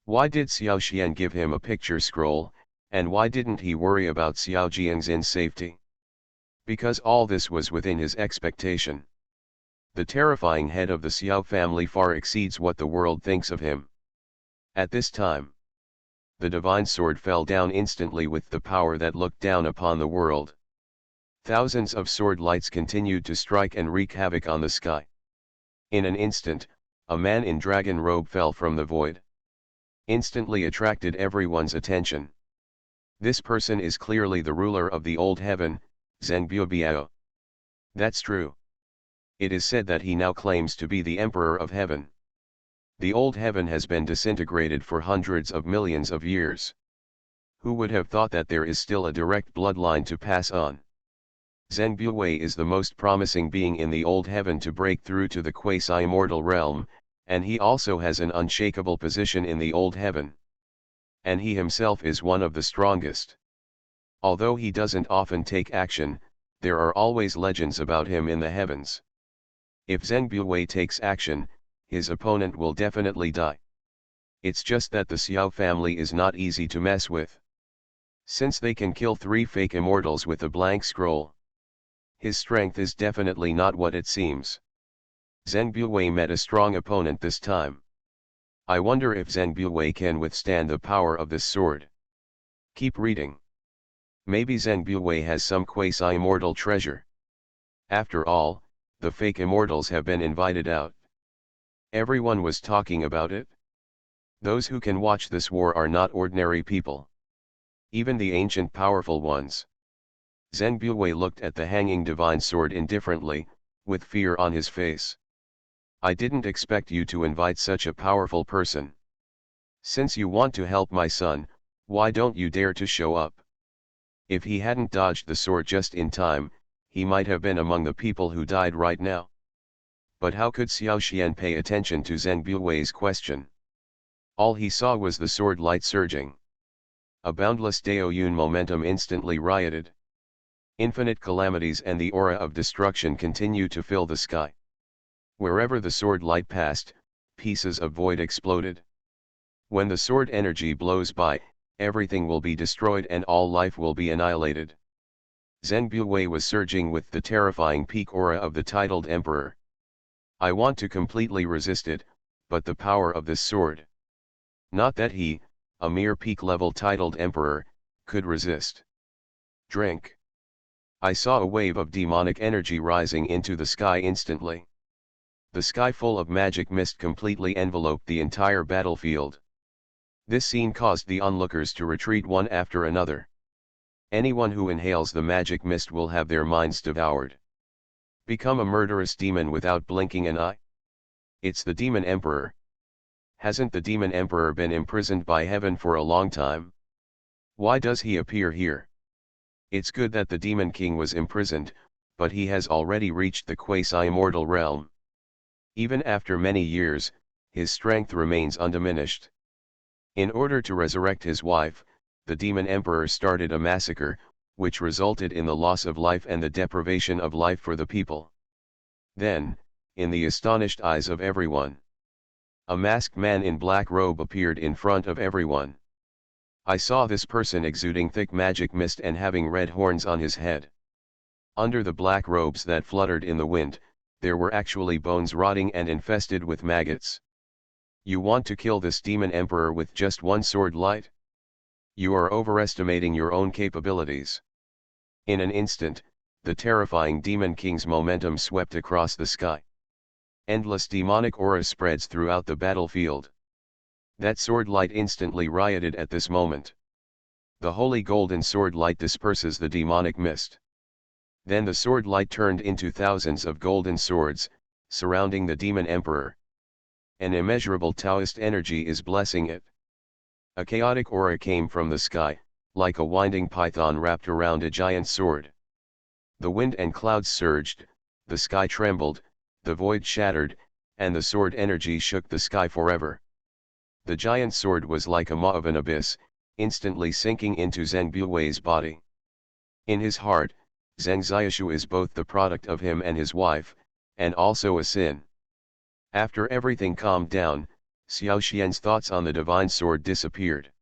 Why did Xiao Xian give him a picture scroll, and why didn't he worry about Xiao Jiangxin's safety? Because all this was within his expectation. The terrifying head of the Xiao family far exceeds what the world thinks of him. At this time, the divine sword fell down instantly with the power that looked down upon the world. Thousands of sword lights continued to strike and wreak havoc on the sky. In an instant, a man in dragon robe fell from the void. Instantly attracted everyone's attention. This person is clearly the ruler of the old heaven, Zheng Biao. That's true. It is said that he now claims to be the emperor of heaven. The old heaven has been disintegrated for hundreds of millions of years. Who would have thought that there is still a direct bloodline to pass on? Zheng Biao is the most promising being in the old heaven to break through to the quasi-immortal realm, and he also has an unshakable position in the old heaven. And he himself is one of the strongest. Although he doesn't often take action, there are always legends about him in the heavens. If Zheng Biao takes action, his opponent will definitely die. It's just that the Xiao family is not easy to mess with. Since they can kill 3 fake immortals with a blank scroll, his strength is definitely not what it seems. Zheng Biao met a strong opponent this time. I wonder if Zheng Biao can withstand the power of this sword. Keep reading. Maybe Zheng Biao has some quasi-immortal treasure. After all, the fake immortals have been invited out. Everyone was talking about it. Those who can watch this war are not ordinary people. Even the ancient powerful ones. Zheng Biao looked at the hanging divine sword indifferently, with fear on his face. I didn't expect you to invite such a powerful person. Since you want to help my son, why don't you dare to show up? If he hadn't dodged the sword just in time, he might have been among the people who died right now. But how could Xiao Xian pay attention to Zheng Biao's question? All he saw was the sword light surging. A boundless Daoyun momentum instantly rioted. Infinite calamities and the aura of destruction continued to fill the sky. Wherever the sword light passed, pieces of void exploded. When the sword energy blows by, everything will be destroyed and all life will be annihilated. Zheng Biao was surging with the terrifying peak aura of the titled emperor. I want to completely resist it, but the power of this sword. Not that he, a mere peak-level titled emperor, could resist. Drink. I saw a wave of demonic energy rising into the sky instantly. The sky full of magic mist completely enveloped the entire battlefield. This scene caused the onlookers to retreat one after another. Anyone who inhales the magic mist will have their minds devoured. Become a murderous demon without blinking an eye? It's the Demon Emperor. Hasn't the Demon Emperor been imprisoned by heaven for a long time? Why does he appear here? It's good that the Demon King was imprisoned, but he has already reached the quasi-immortal realm. Even after many years, his strength remains undiminished. In order to resurrect his wife, the Demon Emperor started a massacre, which resulted in the loss of life and the deprivation of life for the people. Then, in the astonished eyes of everyone, a masked man in black robe appeared in front of everyone. I saw this person exuding thick magic mist and having red horns on his head. Under the black robes that fluttered in the wind, there were actually bones rotting and infested with maggots. You want to kill this Demon Emperor with just one sword light? You are overestimating your own capabilities. In an instant, the terrifying Demon King's momentum swept across the sky. Endless demonic aura spreads throughout the battlefield. That sword light instantly rioted at this moment. The holy golden sword light disperses the demonic mist. Then the sword light turned into thousands of golden swords, surrounding the Demon Emperor. An immeasurable Taoist energy is blessing it. A chaotic aura came from the sky, like a winding python wrapped around a giant sword. The wind and clouds surged, the sky trembled, the void shattered, and the sword energy shook the sky forever. The giant sword was like a maw of an abyss, instantly sinking into Zheng Buiwei's body. In his heart, Zheng Xiaoshu is both the product of him and his wife, and also a sin. After everything calmed down, Xiao Xian's thoughts on the divine sword disappeared.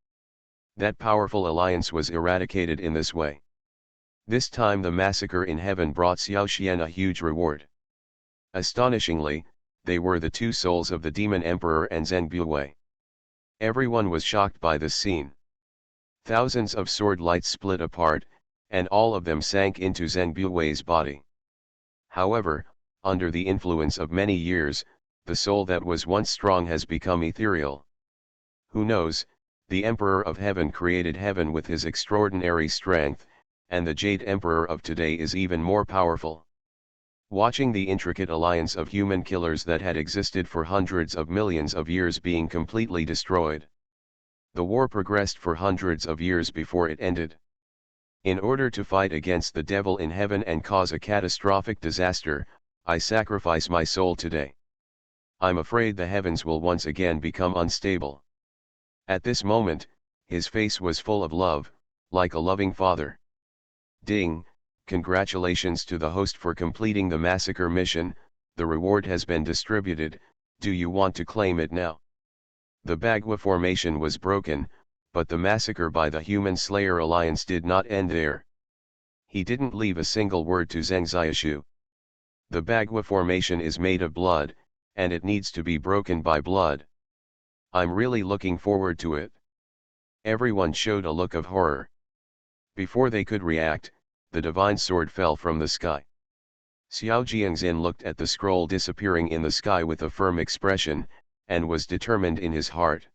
That powerful alliance was eradicated in this way. This time the massacre in heaven brought Xiao Xian a huge reward. Astonishingly, they were the two souls of the demon emperor and Zheng Buiwei. Everyone was shocked by this scene. Thousands of sword lights split apart, and all of them sank into Zheng Buiwei's body. However, under the influence of many years, the soul that was once strong has become ethereal. Who knows, the Emperor of Heaven created heaven with his extraordinary strength, and the Jade Emperor of today is even more powerful. Watching the intricate alliance of human killers that had existed for hundreds of millions of years being completely destroyed. The war progressed for hundreds of years before it ended. In order to fight against the devil in heaven and cause a catastrophic disaster, I sacrifice my soul today. I'm afraid the heavens will once again become unstable. At this moment, his face was full of love, like a loving father. Ding, congratulations to the host for completing the massacre mission, the reward has been distributed, do you want to claim it now? The Bagua formation was broken, but the massacre by the Human Slayer Alliance did not end there. He didn't leave a single word to Zheng Xiaoshu. The Bagua formation is made of blood, and it needs to be broken by blood. I'm really looking forward to it. Everyone showed a look of horror. Before they could react, the divine sword fell from the sky. Xiao Jiangxin looked at the scroll disappearing in the sky with a firm expression, and was determined in his heart.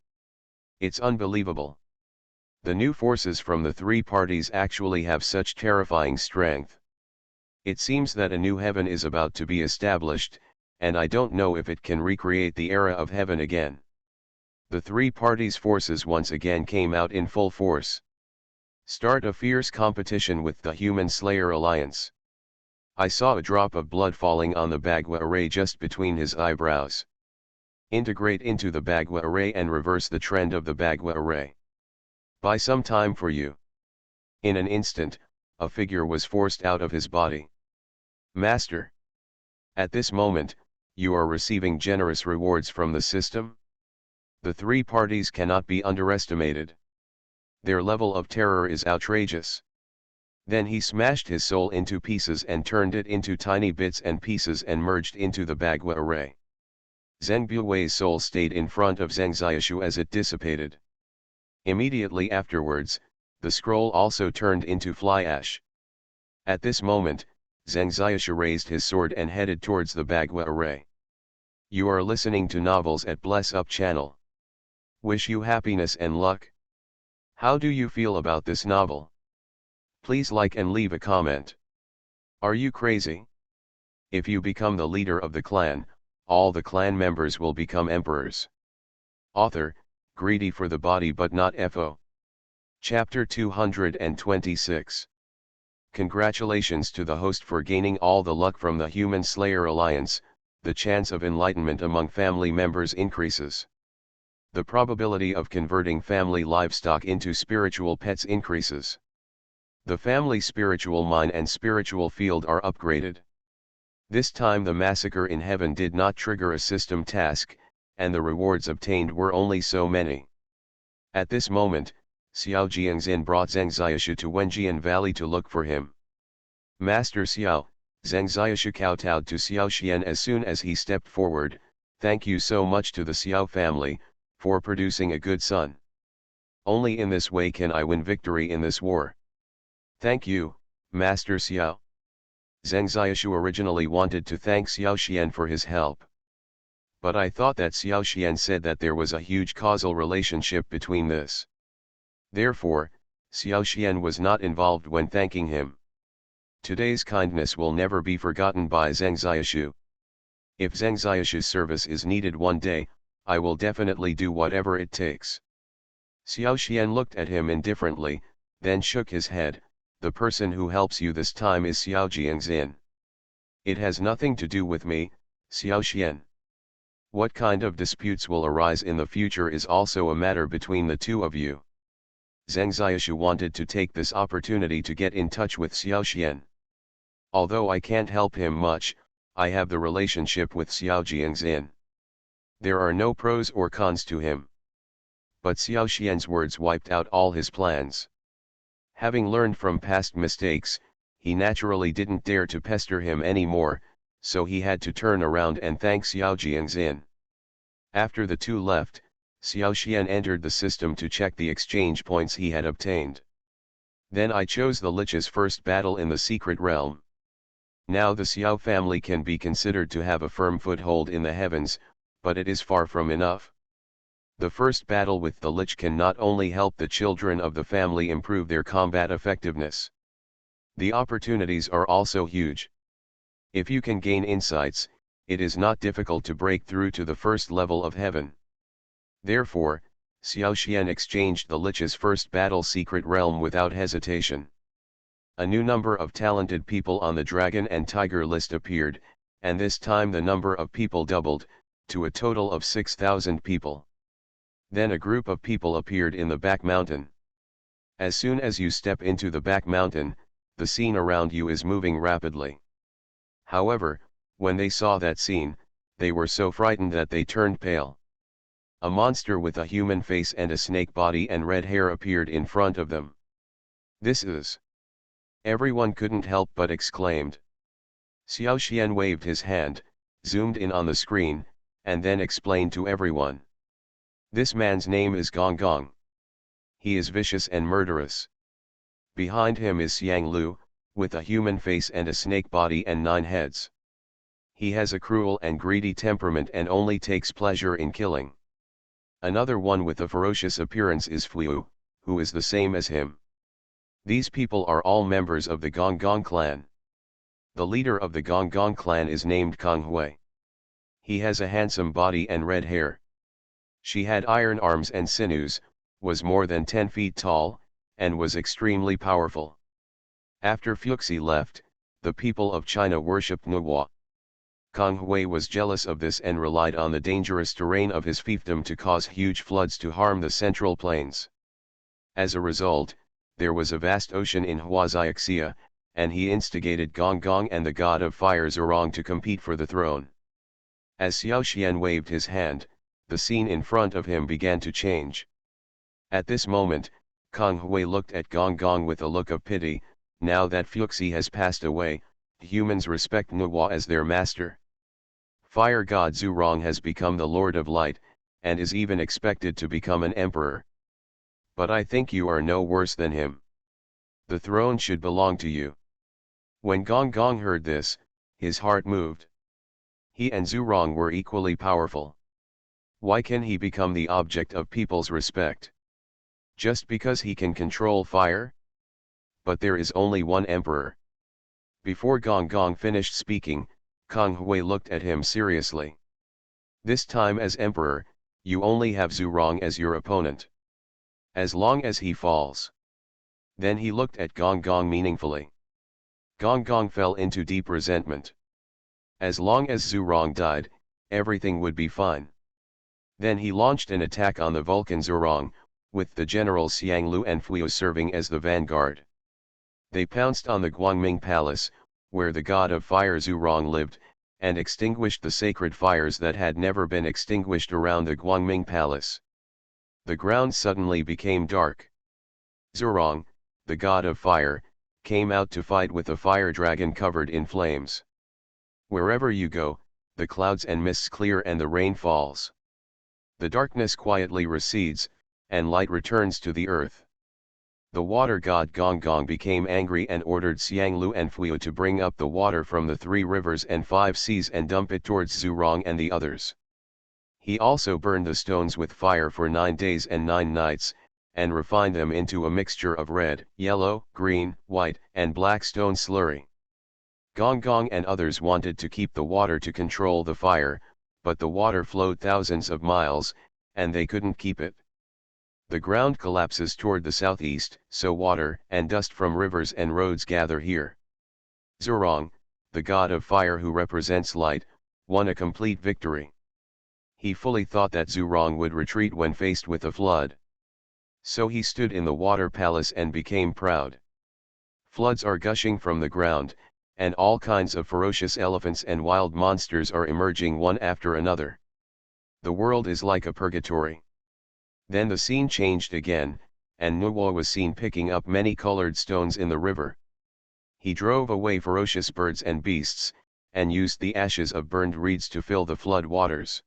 It's unbelievable. The new forces from the three parties actually have such terrifying strength. It seems that a new heaven is about to be established, and I don't know if it can recreate the era of heaven again. The three parties' forces once again came out in full force. Start a fierce competition with the Human Slayer Alliance. I saw a drop of blood falling on the Bagua array just between his eyebrows. Integrate into the Bagua array and reverse the trend of the Bagua array. Buy some time for you. In an instant, a figure was forced out of his body. Master. At this moment, you are receiving generous rewards from the system. The three parties cannot be underestimated. Their level of terror is outrageous. Then he smashed his soul into pieces and turned it into tiny bits and pieces and merged into the Bagua array. Zheng Buiwei's soul stayed in front of Zheng Xiaoshu as it dissipated. Immediately afterwards, the scroll also turned into fly ash. At this moment, Zheng Xiaoshu raised his sword and headed towards the Bagua array. You are listening to Novels at Bless Up channel. Wish you happiness and luck. How do you feel about this novel? Please like and leave a comment. Are you crazy? If you become the leader of the clan, all the clan members will become emperors. Author, greedy for the body but not FO. Chapter 226. Congratulations to the host for gaining all the luck from the Human Slayer Alliance, the chance of enlightenment among family members increases. The probability of converting family livestock into spiritual pets increases. The family spiritual mine and spiritual field are upgraded. This time the massacre in heaven did not trigger a system task, and the rewards obtained were only so many. At this moment, Xiao Jiangxin brought Zheng Xiaoshu to Wenjian Valley to look for him. Master Xiao, Zheng Xiaoshu kowtowed to Xiao Xian as soon as he stepped forward. Thank you so much to the Xiao family, for producing a good son. Only in this way can I win victory in this war. Thank you, Master Xiao. Zheng Xiaoshu originally wanted to thank Xiao Xian for his help. But I thought that Xiao Xian said that there was a huge causal relationship between this. Therefore, Xiao Xian was not involved when thanking him. Today's kindness will never be forgotten by Zheng Xiaoshu. If Zheng Xiaoshu's service is needed one day, I will definitely do whatever it takes. Xiao Xian looked at him indifferently, then shook his head. The person who helps you this time is Xiao Jiangxin. It has nothing to do with me, Xiao Xian. What kind of disputes will arise in the future is also a matter between the two of you. Zheng Xiaoshu wanted to take this opportunity to get in touch with Xiao Xian. Although I can't help him much, I have the relationship with Xiao Jiangxin. There are no pros or cons to him. But Xiao Xian's words wiped out all his plans. Having learned from past mistakes, he naturally didn't dare to pester him anymore, so he had to turn around and thank Xiao Jiangxin. After the two left, Xiao Xian entered the system to check the exchange points he had obtained. Then I chose the Lich's first battle in the secret realm. Now the Xiao family can be considered to have a firm foothold in the heavens, but it is far from enough. The first battle with the Lich can not only help the children of the family improve their combat effectiveness. The opportunities are also huge. If you can gain insights, it is not difficult to break through to the first level of heaven. Therefore, Xiao Xian exchanged the Lich's first battle secret realm without hesitation. A new number of talented people on the Dragon and Tiger list appeared, and this time the number of people doubled, to a total of 6,000 people. Then a group of people appeared in the back mountain. As soon as you step into the back mountain, the scene around you is moving rapidly. However, when they saw that scene, they were so frightened that they turned pale. A monster with a human face and a snake body and red hair appeared in front of them. This is... Everyone couldn't help but exclaimed. Xiao Xian waved his hand, zoomed in on the screen, and then explained to everyone. This man's name is Gong Gong. He is vicious and murderous. Behind him is Xiang Lu, with a human face and a snake body and 9 heads. He has a cruel and greedy temperament and only takes pleasure in killing. Another one with a ferocious appearance is Fliu, who is the same as him. These people are all members of the Gong Gong clan. The leader of the Gong Gong clan is named Kang Hui. He has a handsome body and red hair. She had iron arms and sinews, was more than 10 feet tall, and was extremely powerful. After Fuxi left, the people of China worshipped Nuwa. Kang Hui was jealous of this and relied on the dangerous terrain of his fiefdom to cause huge floods to harm the central plains. As a result, there was a vast ocean in Huaxiaxia, and he instigated Gong Gong and the god of fire Zurong to compete for the throne. As Xiao Xian waved his hand, the scene in front of him began to change. At this moment, Kang Hui looked at Gong Gong with a look of pity. Now that Fuxi has passed away, humans respect Nuwa as their master. Fire god Zurong has become the Lord of Light, and is even expected to become an emperor. But I think you are no worse than him. The throne should belong to you. When Gong Gong heard this, his heart moved. He and Zurong were equally powerful. Why can he become the object of people's respect? Just because he can control fire? But there is only one emperor. Before Gong Gong finished speaking, Kang Hui looked at him seriously. This time as emperor, you only have Zurong as your opponent. As long as he falls. Then he looked at Gong Gong meaningfully. Gong Gong fell into deep resentment. As long as Zurong died, everything would be fine. Then he launched an attack on the Vulcan Zurong, with the generals Xiang Lu and Fliu serving as the vanguard. They pounced on the Guangming Palace, where the god of fire Zurong lived, and extinguished the sacred fires that had never been extinguished around the Guangming Palace. The ground suddenly became dark. Zurong, the god of fire, came out to fight with a fire dragon covered in flames. Wherever you go, the clouds and mists clear and the rain falls. The darkness quietly recedes, and light returns to the earth. The water god Gong Gong became angry and ordered Xiang Lu and Fliu to bring up the water from the 3 rivers and 5 seas and dump it towards Zurong and the others. He also burned the stones with fire for 9 days and 9 nights, and refined them into a mixture of red, yellow, green, white, and black stone slurry. Gong Gong and others wanted to keep the water to control the fire, but the water flowed thousands of miles, and they couldn't keep it. The ground collapses toward the southeast, so water and dust from rivers and roads gather here. Zurong, the god of fire who represents light, won a complete victory. He fully thought that Zurong would retreat when faced with a flood. So he stood in the water palace and became proud. Floods are gushing from the ground, and all kinds of ferocious elephants and wild monsters are emerging one after another. The world is like a purgatory. Then the scene changed again, and Nuwa was seen picking up many colored stones in the river. He drove away ferocious birds and beasts, and used the ashes of burned reeds to fill the flood waters.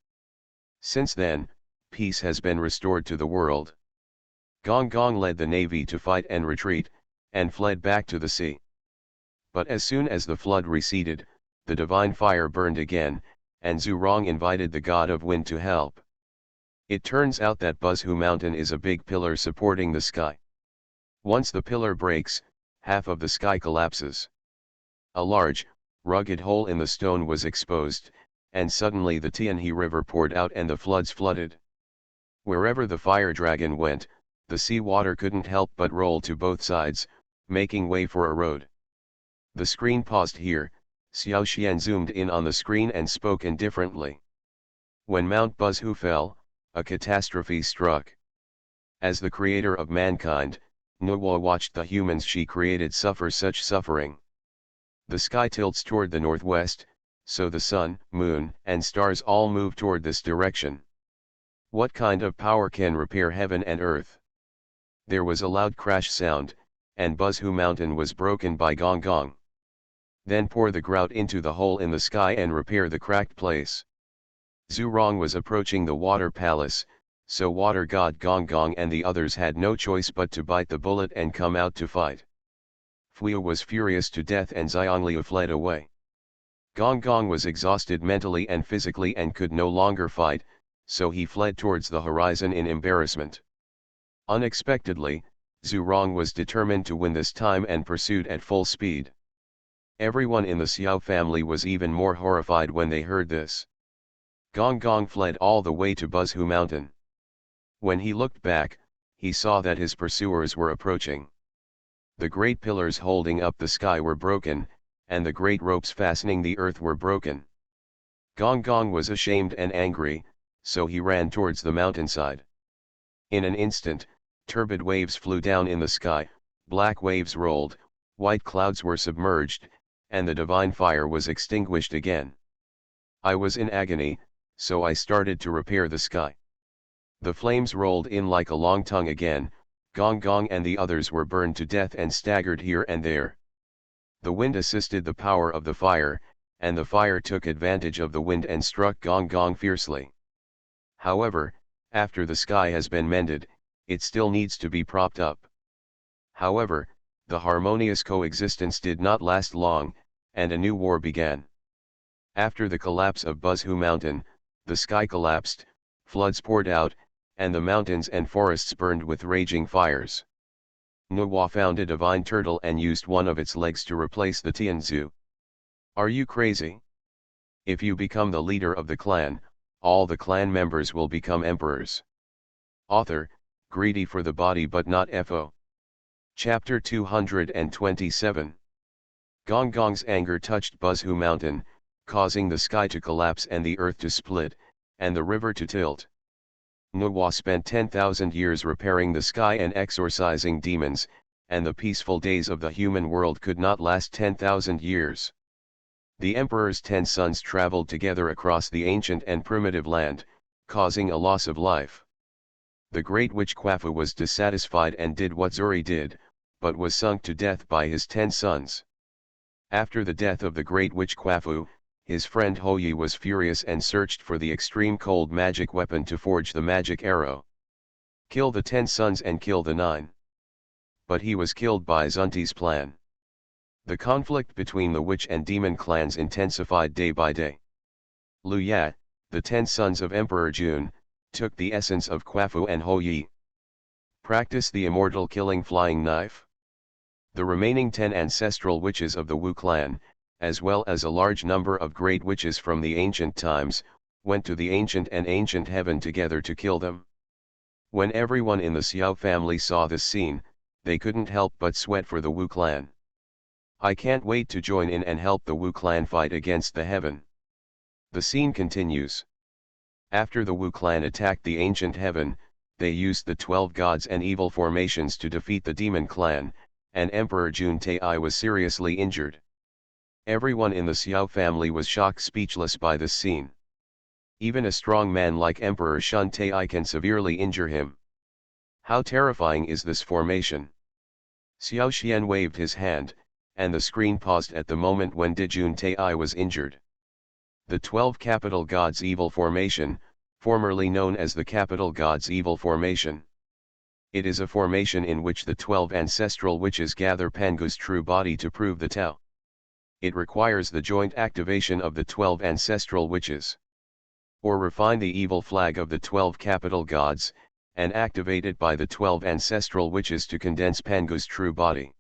Since then, peace has been restored to the world. Gong Gong led the navy to fight and retreat, and fled back to the sea. But as soon as the flood receded, the divine fire burned again, and Zhurong invited the god of wind to help. It turns out that Buzhu Mountain is a big pillar supporting the sky. Once the pillar breaks, half of the sky collapses. A large, rugged hole in the stone was exposed, and suddenly the Tianhe River poured out and the floods flooded. Wherever the fire dragon went, the sea water couldn't help but roll to both sides, making way for a road. The screen paused here. Xiao Xian zoomed in on the screen and spoke indifferently. When Mount Buzhu fell, a catastrophe struck. As the creator of mankind, Nuwa watched the humans she created suffer such suffering. The sky tilts toward the northwest, so the sun, moon, and stars all move toward this direction. What kind of power can repair heaven and earth? There was a loud crash sound, and Buzhu Mountain was broken by Gong Gong. Then pour the grout into the hole in the sky and repair the cracked place. Zhurong was approaching the water palace, so water god Gong Gong and the others had no choice but to bite the bullet and come out to fight. Fuyu was furious to death and Xiangliu fled away. Gong Gong was exhausted mentally and physically and could no longer fight, so he fled towards the horizon in embarrassment. Unexpectedly, Zhurong was determined to win this time and pursued at full speed. Everyone in the Xiao family was even more horrified when they heard this. Gong Gong fled all the way to Buzhu Mountain. When he looked back, he saw that his pursuers were approaching. The great pillars holding up the sky were broken, and the great ropes fastening the earth were broken. Gong Gong was ashamed and angry, so he ran towards the mountainside. In an instant, turbid waves flew down in the sky, black waves rolled, white clouds were submerged, and the divine fire was extinguished again. I was in agony, so I started to repair the sky. The flames rolled in like a long tongue again. Gong Gong and the others were burned to death and staggered here and there. The wind assisted the power of the fire, and the fire took advantage of the wind and struck Gong Gong fiercely. However, after the sky has been mended, it still needs to be propped up. However, the harmonious coexistence did not last long, and a new war began. After the collapse of Buzhu Mountain, the sky collapsed, floods poured out, and the mountains and forests burned with raging fires. Nuwa found a divine turtle and used one of its legs to replace the Tianzu. Are you crazy? If you become the leader of the clan, all the clan members will become emperors. Author, greedy for the body but not FO. Chapter 227. Gong Gong's anger touched Buzhu Mountain, causing the sky to collapse and the earth to split, and the river to tilt. Nuwa spent 10,000 years repairing the sky and exorcising demons, and the peaceful days of the human world could not last 10,000 years. The emperor's 10 sons traveled together across the ancient and primitive land, causing a loss of life. The great witch Quafu was dissatisfied and did what Zuri did, but was sunk to death by his 10 sons. After the death of the great witch Quafu, his friend Hoyi was furious and searched for the extreme cold magic weapon to forge the magic arrow. Kill the 10 sons and kill the 9. But he was killed by Zunti's plan. The conflict between the witch and demon clans intensified day by day. Lu Ya, the 10 sons of Emperor Jun, took the essence of Quafu and Hoyi. Practice the immortal killing flying knife. The remaining 10 ancestral witches of the Wu clan, as well as a large number of great witches from the ancient times, went to the ancient and ancient heaven together to kill them. When everyone in the Xiao family saw this scene, they couldn't help but sweat for the Wu clan. I can't wait to join in and help the Wu clan fight against the heaven. The scene continues. After the Wu clan attacked the ancient heaven, they used the 12 gods and evil formations to defeat the demon clan, and Emperor Jun Tae was seriously injured. Everyone in the Xiao family was shocked speechless by this scene. Even a strong man like Emperor Shun Tae can severely injure him. How terrifying is this formation? Xiao Xian waved his hand, and the screen paused at the moment when Dijun Tae was injured. The 12 capital gods evil formation, formerly known as the capital gods evil formation. It is a formation in which the 12 ancestral witches gather Pangu's true body to prove the Tao. It requires the joint activation of the 12 ancestral witches. Or refine the evil flag of the 12 capital gods, and activate it by the 12 ancestral witches to condense Pangu's true body.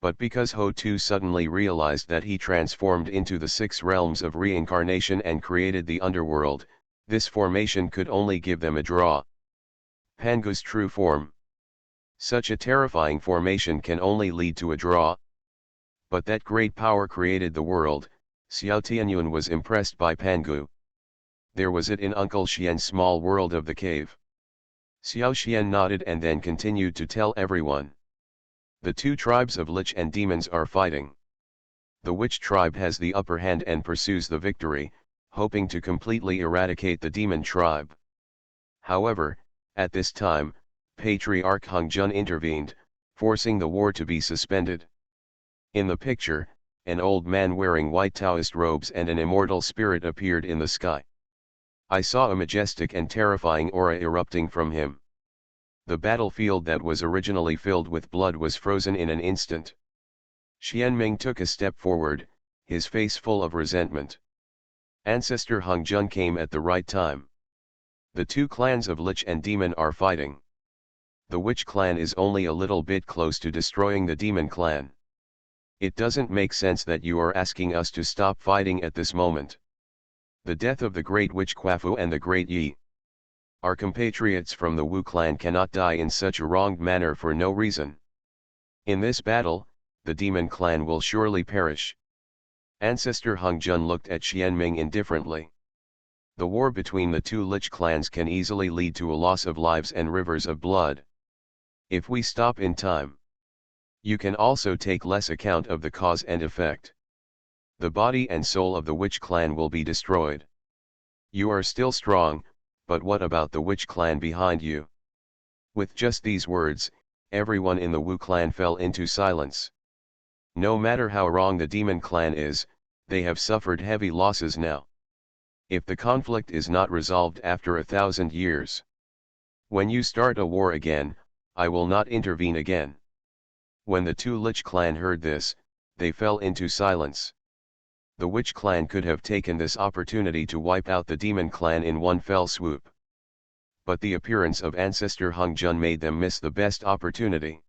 But because Ho-Tu suddenly realized that he transformed into the 6 realms of reincarnation and created the underworld, this formation could only give them a draw. Pangu's true form. Such a terrifying formation can only lead to a draw. But that great power created the world. Xiao Tianyuan was impressed by Pangu. There was it in Uncle Xian's small world of the cave. Xiao Xian nodded and then continued to tell everyone. The 2 tribes of lich and demons are fighting. The witch tribe has the upper hand and pursues the victory, hoping to completely eradicate the demon tribe. However, at this time, Patriarch Hung Jun intervened, forcing the war to be suspended. In the picture, an old man wearing white Taoist robes and an immortal spirit appeared in the sky. I saw a majestic and terrifying aura erupting from him. The battlefield that was originally filled with blood was frozen in an instant. Xianming took a step forward, his face full of resentment. Ancestor Hung Jun came at the right time. The 2 clans of Lich and Demon are fighting. The Witch clan is only a little bit close to destroying the Demon clan. It doesn't make sense that you are asking us to stop fighting at this moment. The death of the Great Witch Quafu and the Great Yi. Our compatriots from the Wu clan cannot die in such a wronged manner for no reason. In this battle, the demon clan will surely perish. Ancestor Hung Jun looked at Xianming indifferently. The war between the 2 lich clans can easily lead to a loss of lives and rivers of blood. If we stop in time, you can also take less account of the cause and effect. The body and soul of the witch clan will be destroyed. You are still strong, but what about the witch clan behind you? With just these words, everyone in the Wu clan fell into silence. No matter how wrong the demon clan is, they have suffered heavy losses now. If the conflict is not resolved after 1,000 years, when you start a war again, I will not intervene again. When the 2 lich clan heard this, they fell into silence. The witch clan could have taken this opportunity to wipe out the demon clan in one fell swoop. But the appearance of Ancestor Hung Jun made them miss the best opportunity.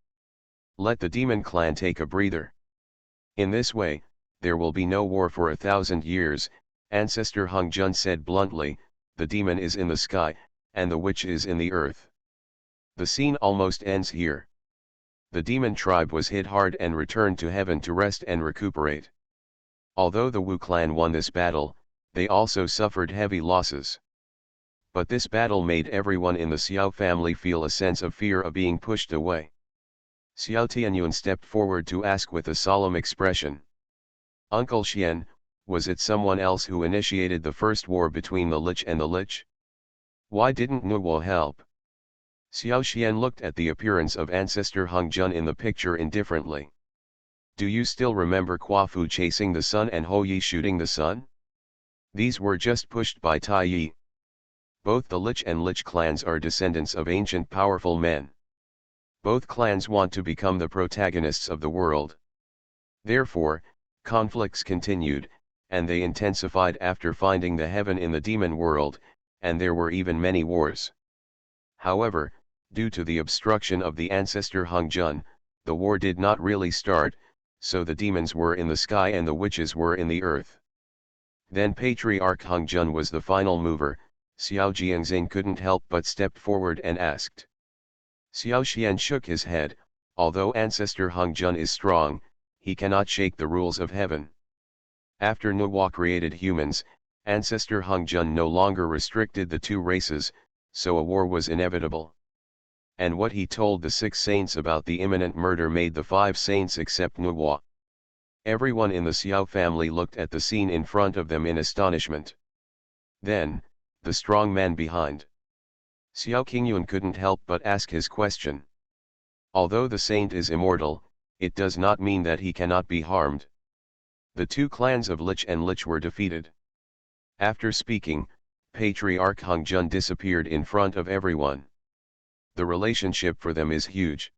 Let the demon clan take a breather. In this way, there will be no war for 1,000 years, Ancestor Hung Jun said bluntly. The demon is in the sky, and the witch is in the earth. The scene almost ends here. The demon tribe was hit hard and returned to heaven to rest and recuperate. Although the Wu clan won this battle, they also suffered heavy losses. But this battle made everyone in the Xiao family feel a sense of fear of being pushed away. Xiao Tianyuan stepped forward to ask with a solemn expression. Uncle Xian, was it someone else who initiated the first war between the Lich and the Lich? Why didn't Nuwo help? Xiao Xian looked at the appearance of Ancestor Hung Jun in the picture indifferently. Do you still remember Quafu chasing the sun and Ho Yi shooting the sun? These were just pushed by Tai Yi. Both the Lich and Lich clans are descendants of ancient powerful men. Both clans want to become the protagonists of the world. Therefore, conflicts continued, and they intensified after finding the heaven in the demon world, and there were even many wars. However, due to the obstruction of the ancestor Hung Jun, the war did not really start, so the demons were in the sky and the witches were in the earth. Then Patriarch Hung Jun was the final mover. Xiao Jiangxing couldn't help but stepped forward and asked. Xiao Xian shook his head. Although Ancestor Hung Jun is strong, he cannot shake the rules of heaven. After Nuwa created humans, Ancestor Hung Jun no longer restricted the 2 races, so a war was inevitable. And what he told the 6 saints about the imminent murder made the 5 saints accept Nuwa. Everyone in the Xiao family looked at the scene in front of them in astonishment. Then, the strong man behind Xiao Qingyuan couldn't help but ask his question. Although the saint is immortal, it does not mean that he cannot be harmed. The 2 clans of Lich and Lich were defeated. After speaking, Patriarch Hongjun disappeared in front of everyone. The relationship for them is huge.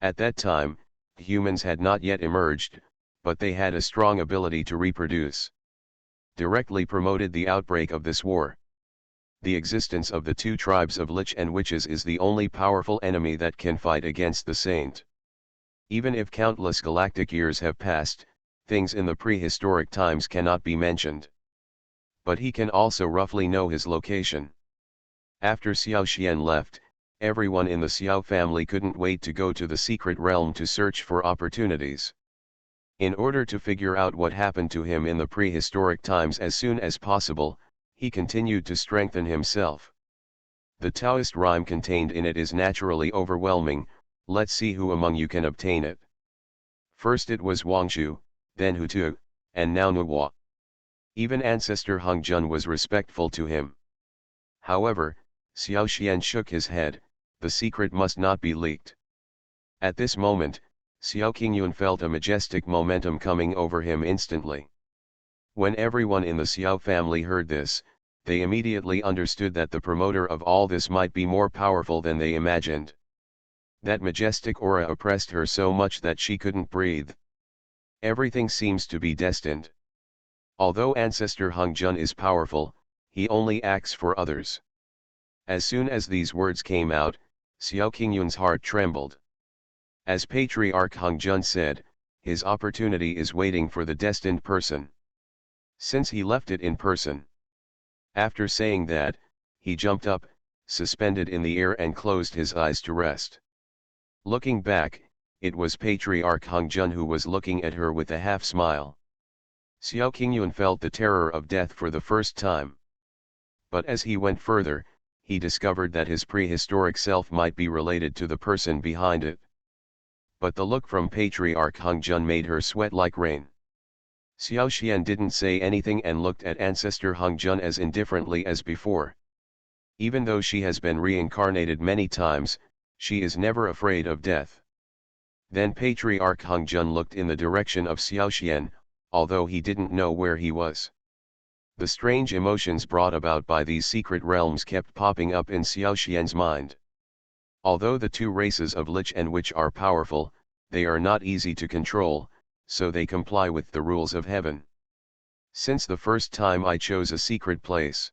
At that time, humans had not yet emerged, but they had a strong ability to reproduce. Directly promoted the outbreak of this war. The existence of the 2 tribes of Lich and Witches is the only powerful enemy that can fight against the saint. Even if countless galactic years have passed, things in the prehistoric times cannot be mentioned. But he can also roughly know his location. After Xiao Xian left, everyone in the Xiao family couldn't wait to go to the secret realm to search for opportunities. In order to figure out what happened to him in the prehistoric times as soon as possible, he continued to strengthen himself. The Taoist rhyme contained in it is naturally overwhelming. Let's see who among you can obtain it. First it was Wangshu, then Hutu, and now Nuwa. Even ancestor Hongjun was respectful to him. However, Xiao Xian shook his head. The secret must not be leaked. At this moment, Xiao Qingyuan felt a majestic momentum coming over him instantly. When everyone in the Xiao family heard this, they immediately understood that the promoter of all this might be more powerful than they imagined. That majestic aura oppressed her so much that she couldn't breathe. Everything seems to be destined. Although ancestor Hongjun is powerful, he only acts for others. As soon as these words came out, Xiao Qingyuan's heart trembled. As Patriarch Hongjun said, his opportunity is waiting for the destined person. Since he left it in person. After saying that, he jumped up, suspended in the air and closed his eyes to rest. Looking back, it was Patriarch Hongjun who was looking at her with a half-smile. Xiao Qingyuan felt the terror of death for the first time. But as he went further, he discovered that his prehistoric self might be related to the person behind it. But the look from Patriarch Hongjun made her sweat like rain. Xiao Xian didn't say anything and looked at ancestor Hongjun as indifferently as before. Even though she has been reincarnated many times, she is never afraid of death. Then Patriarch Hongjun looked in the direction of Xiao Xian, although he didn't know where he was. The strange emotions brought about by these secret realms kept popping up in Xiao Xian's mind. Although the 2 races of Lich and Witch are powerful, they are not easy to control, so they comply with the rules of heaven. Since the first time I chose a secret place.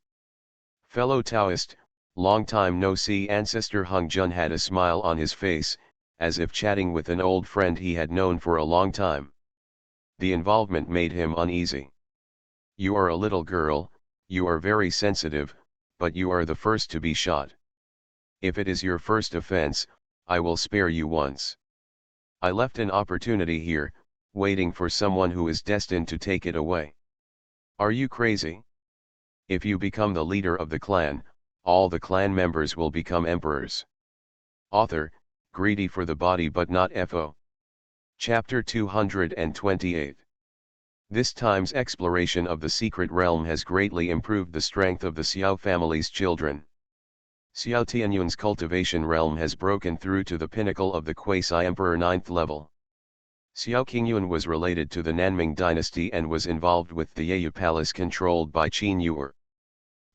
Fellow Taoist, long time no see. Ancestor Hongjun had a smile on his face, as if chatting with an old friend he had known for a long time. The involvement made him uneasy. You are a little girl, you are very sensitive, but you are the first to be shot. If it is your first offense, I will spare you once. I left an opportunity here, waiting for someone who is destined to take it away. Are you crazy? If you become the leader of the clan, all the clan members will become emperors. Author, greedy for the body but not FO. Chapter 228. This time's exploration of the secret realm has greatly improved the strength of the Xiao family's children. Xiao Tianyuan's cultivation realm has broken through to the pinnacle of the quasi-emperor 9th level. Xiao Qingyuan was related to the Nanming dynasty and was involved with the Yeyu palace controlled by Qin Yuer.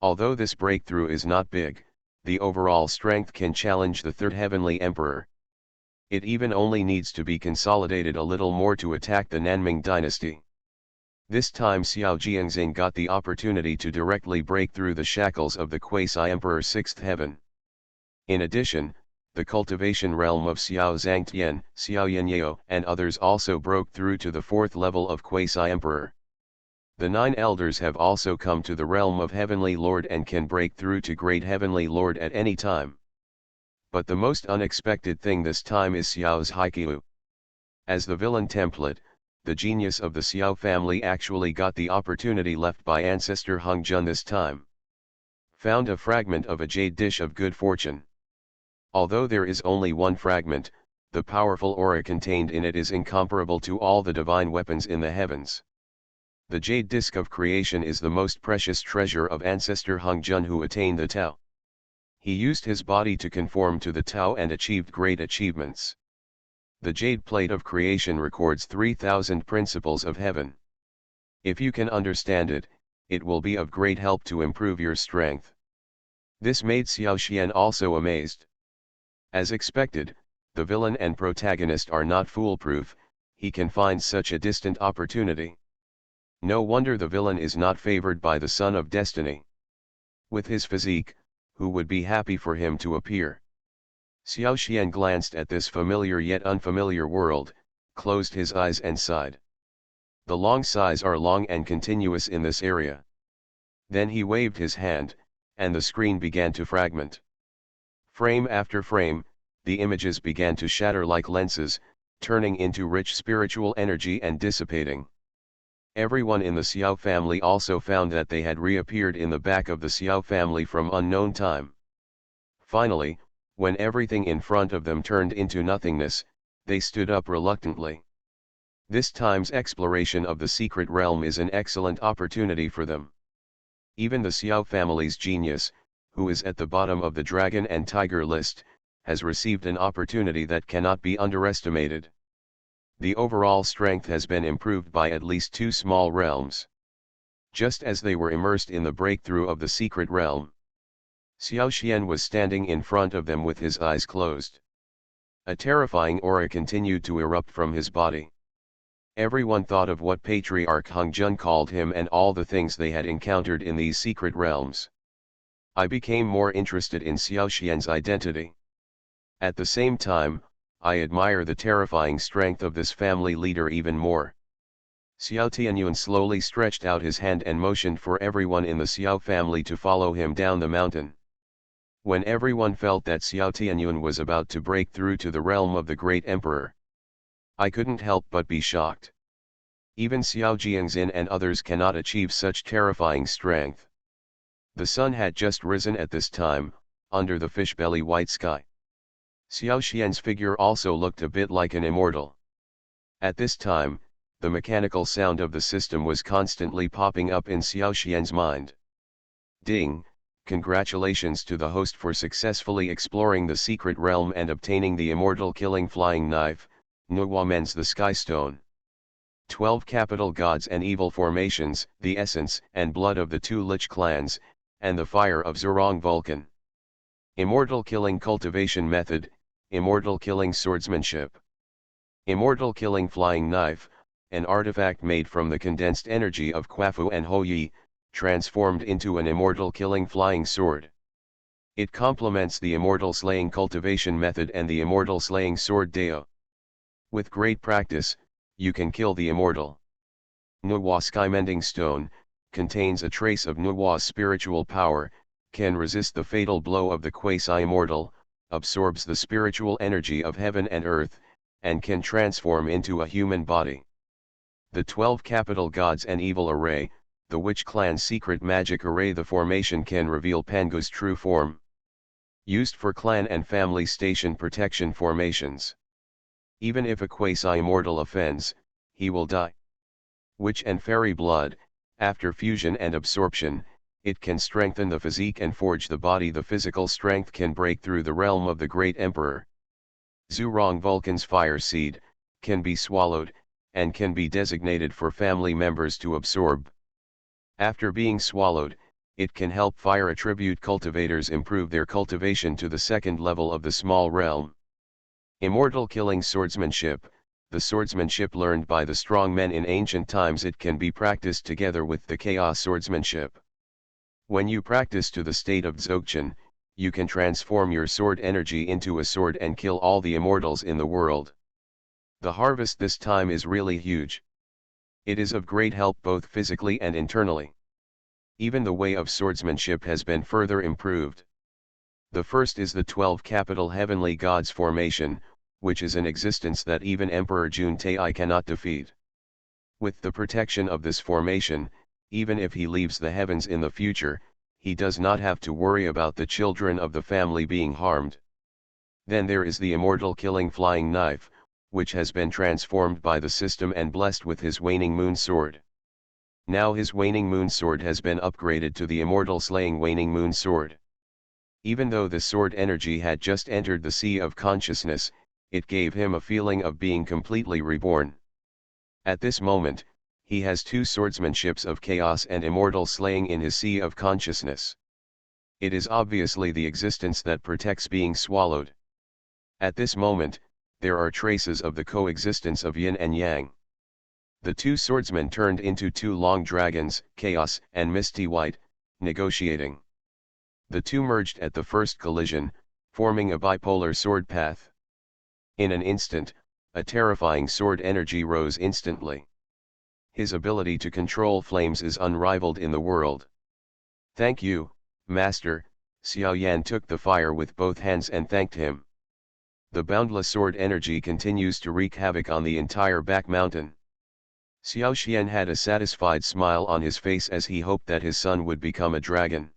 Although this breakthrough is not big, the overall strength can challenge the third heavenly emperor. It even only needs to be consolidated a little more to attack the Nanming dynasty. This time Xiao Jiangxing got the opportunity to directly break through the shackles of the quasi-emperor 6th heaven. In addition, the cultivation realm of Xiao Zhangtian, Xiao Yanyao and others also broke through to the 4th level of quasi-emperor. The 9 elders have also come to the realm of Heavenly Lord and can break through to Great Heavenly Lord at any time. But the most unexpected thing this time is Xiao's Haikyuu. As the villain template, the genius of the Xiao family actually got the opportunity left by ancestor Hongjun this time. found a fragment of a jade dish of good fortune. Although there is only one fragment, the powerful aura contained in it is incomparable to all the divine weapons in the heavens. The jade disk of creation is the most precious treasure of ancestor Hung Jun, who attained the Tao. He used his body to conform to the Tao and achieved great achievements. The jade plate of creation records 3,000 principles of heaven. If you can understand it, it will be of great help to improve your strength. This made Xiao Xian also amazed. As expected, the villain and protagonist are not foolproof. He can find such a distant opportunity. No wonder the villain is not favored by the Son of Destiny. With his physique, who would be happy for him to appear? Xiao Xian glanced at this familiar yet unfamiliar world, closed his eyes and sighed. The long sighs are long and continuous in this area. Then he waved his hand, and the screen began to fragment. Frame after frame, the images began to shatter like lenses, turning into rich spiritual energy and dissipating. Everyone in the Xiao family also found that they had reappeared in the back of the Xiao family from unknown time. Finally, when everything in front of them turned into nothingness, they stood up reluctantly. This time's exploration of the secret realm is an excellent opportunity for them. Even the Xiao family's genius, who is at the bottom of the dragon and tiger list, has received an opportunity that cannot be underestimated. The overall strength has been improved by at least 2 small realms. Just as they were immersed in the breakthrough of the secret realm, Xiao Xian was standing in front of them with his eyes closed. A terrifying aura continued to erupt from his body. Everyone thought of what Patriarch Hung Jun called him and all the things they had encountered in these secret realms. I became more interested in Xiao Xian's identity. At the same time, I admire the terrifying strength of this family leader even more. Xiao Tianyuan slowly stretched out his hand and motioned for everyone in the Xiao family to follow him down the mountain. When everyone felt that Xiao Tianyuan was about to break through to the realm of the great emperor, I couldn't help but be shocked. Even Xiao Jiangxin and others cannot achieve such terrifying strength. The sun had just risen at this time, under the fish-belly white sky. Xiao Xian's figure also looked a bit like an immortal. At this time, the mechanical sound of the system was constantly popping up in Xiao Xian's mind. Ding! Congratulations to the host for successfully exploring the secret realm and obtaining the immortal killing flying knife, Nuwamen's the Sky Stone. 12 capital gods and evil formations, the essence and blood of the 2 Lich clans, and the fire of Zhurong Vulcan. Immortal killing cultivation method, immortal killing swordsmanship. Immortal killing flying knife, an artifact made from the condensed energy of Quafu and Houyi, transformed into an immortal killing flying sword. It complements the immortal slaying cultivation method and the immortal slaying sword Deo. With great practice, you can kill the immortal. Nuwa Skymending Stone, contains a trace of Nuwa's spiritual power, can resist the fatal blow of the quasi-immortal, absorbs the spiritual energy of heaven and earth, and can transform into a human body. The 12 capital gods and evil array, the Witch Clan's secret magic array. The formation can reveal Pangu's true form. Used for clan and family station protection formations. Even if a quasi-immortal offends, he will die. Witch and fairy blood, after fusion and absorption, it can strengthen the physique and forge the body. The physical strength can break through the realm of the great emperor. Zhurong Vulcan's fire seed, can be swallowed, and can be designated for family members to absorb. After being swallowed, it can help fire attribute cultivators improve their cultivation to the 2nd level of the small realm. Immortal killing swordsmanship, the swordsmanship learned by the strong men in ancient times. It can be practiced together with the chaos swordsmanship. When you practice to the state of Dzogchen, you can transform your sword energy into a sword and kill all the immortals in the world. The harvest this time is really huge. It is of great help both physically and internally. Even the way of swordsmanship has been further improved. The first is the 12 capital heavenly gods formation, which is an existence that even Emperor Jun Tai cannot defeat. With the protection of this formation, even if he leaves the heavens in the future, he does not have to worry about the children of the family being harmed. Then there is the immortal killing flying knife, which has been transformed by the system and blessed with his waning moon sword. Now his waning moon sword has been upgraded to the immortal slaying waning moon sword. Even though the sword energy had just entered the sea of consciousness, it gave him a feeling of being completely reborn. At this moment, he has two swordsmanships of chaos and immortal slaying in his sea of consciousness. It is obviously the existence that protects being swallowed. At this moment, there are traces of the coexistence of yin and yang. The two swordsmen turned into two long dragons, chaos and misty white, negotiating. The two merged at the first collision, forming a bipolar sword path. In an instant, a terrifying sword energy rose instantly. His ability to control flames is unrivaled in the world. "Thank you, Master." Xiao Yan took the fire with both hands and thanked him. The boundless sword energy continues to wreak havoc on the entire back mountain. Xiao Xian had a satisfied smile on his face as he hoped that his son would become a dragon.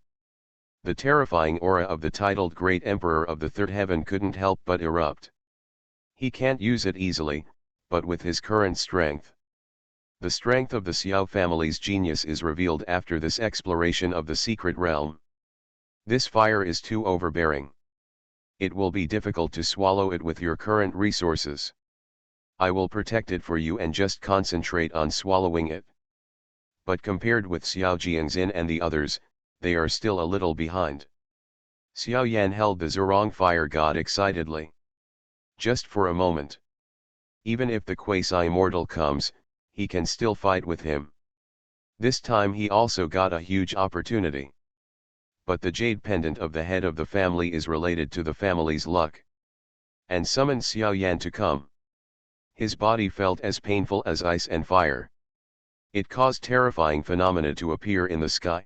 The terrifying aura of the titled Great Emperor of the Third Heaven couldn't help but erupt. He can't use it easily, but with his current strength. The strength of the Xiao family's genius is revealed after this exploration of the secret realm. This fire is too overbearing. It will be difficult to swallow it with your current resources. I will protect it for you and just concentrate on swallowing it. But compared with Xiao Jiangxin and the others, they are still a little behind. Xiao Yan held the Zhurong fire god excitedly. Just for a moment. Even if the quasi-immortal comes, he can still fight with him. This time he also got a huge opportunity. But the jade pendant of the head of the family is related to the family's luck. And summoned Xiao Yan to come. His body felt as painful as ice and fire. It caused terrifying phenomena to appear in the sky.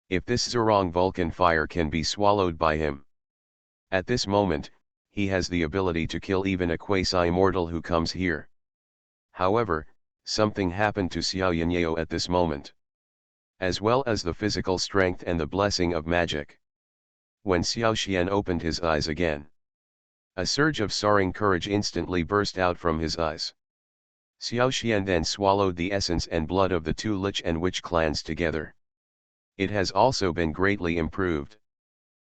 If this Zhurong Vulcan fire can be swallowed by him. At this moment, he has the ability to kill even a quasi-immortal who comes here. However, something happened to Xiao Yanyao at this moment. As well as the physical strength and the blessing of magic. When Xiao Xian opened his eyes again, a surge of soaring courage instantly burst out from his eyes. Xiao Xian then swallowed the essence and blood of the two Lich and Witch clans together. It has also been greatly improved.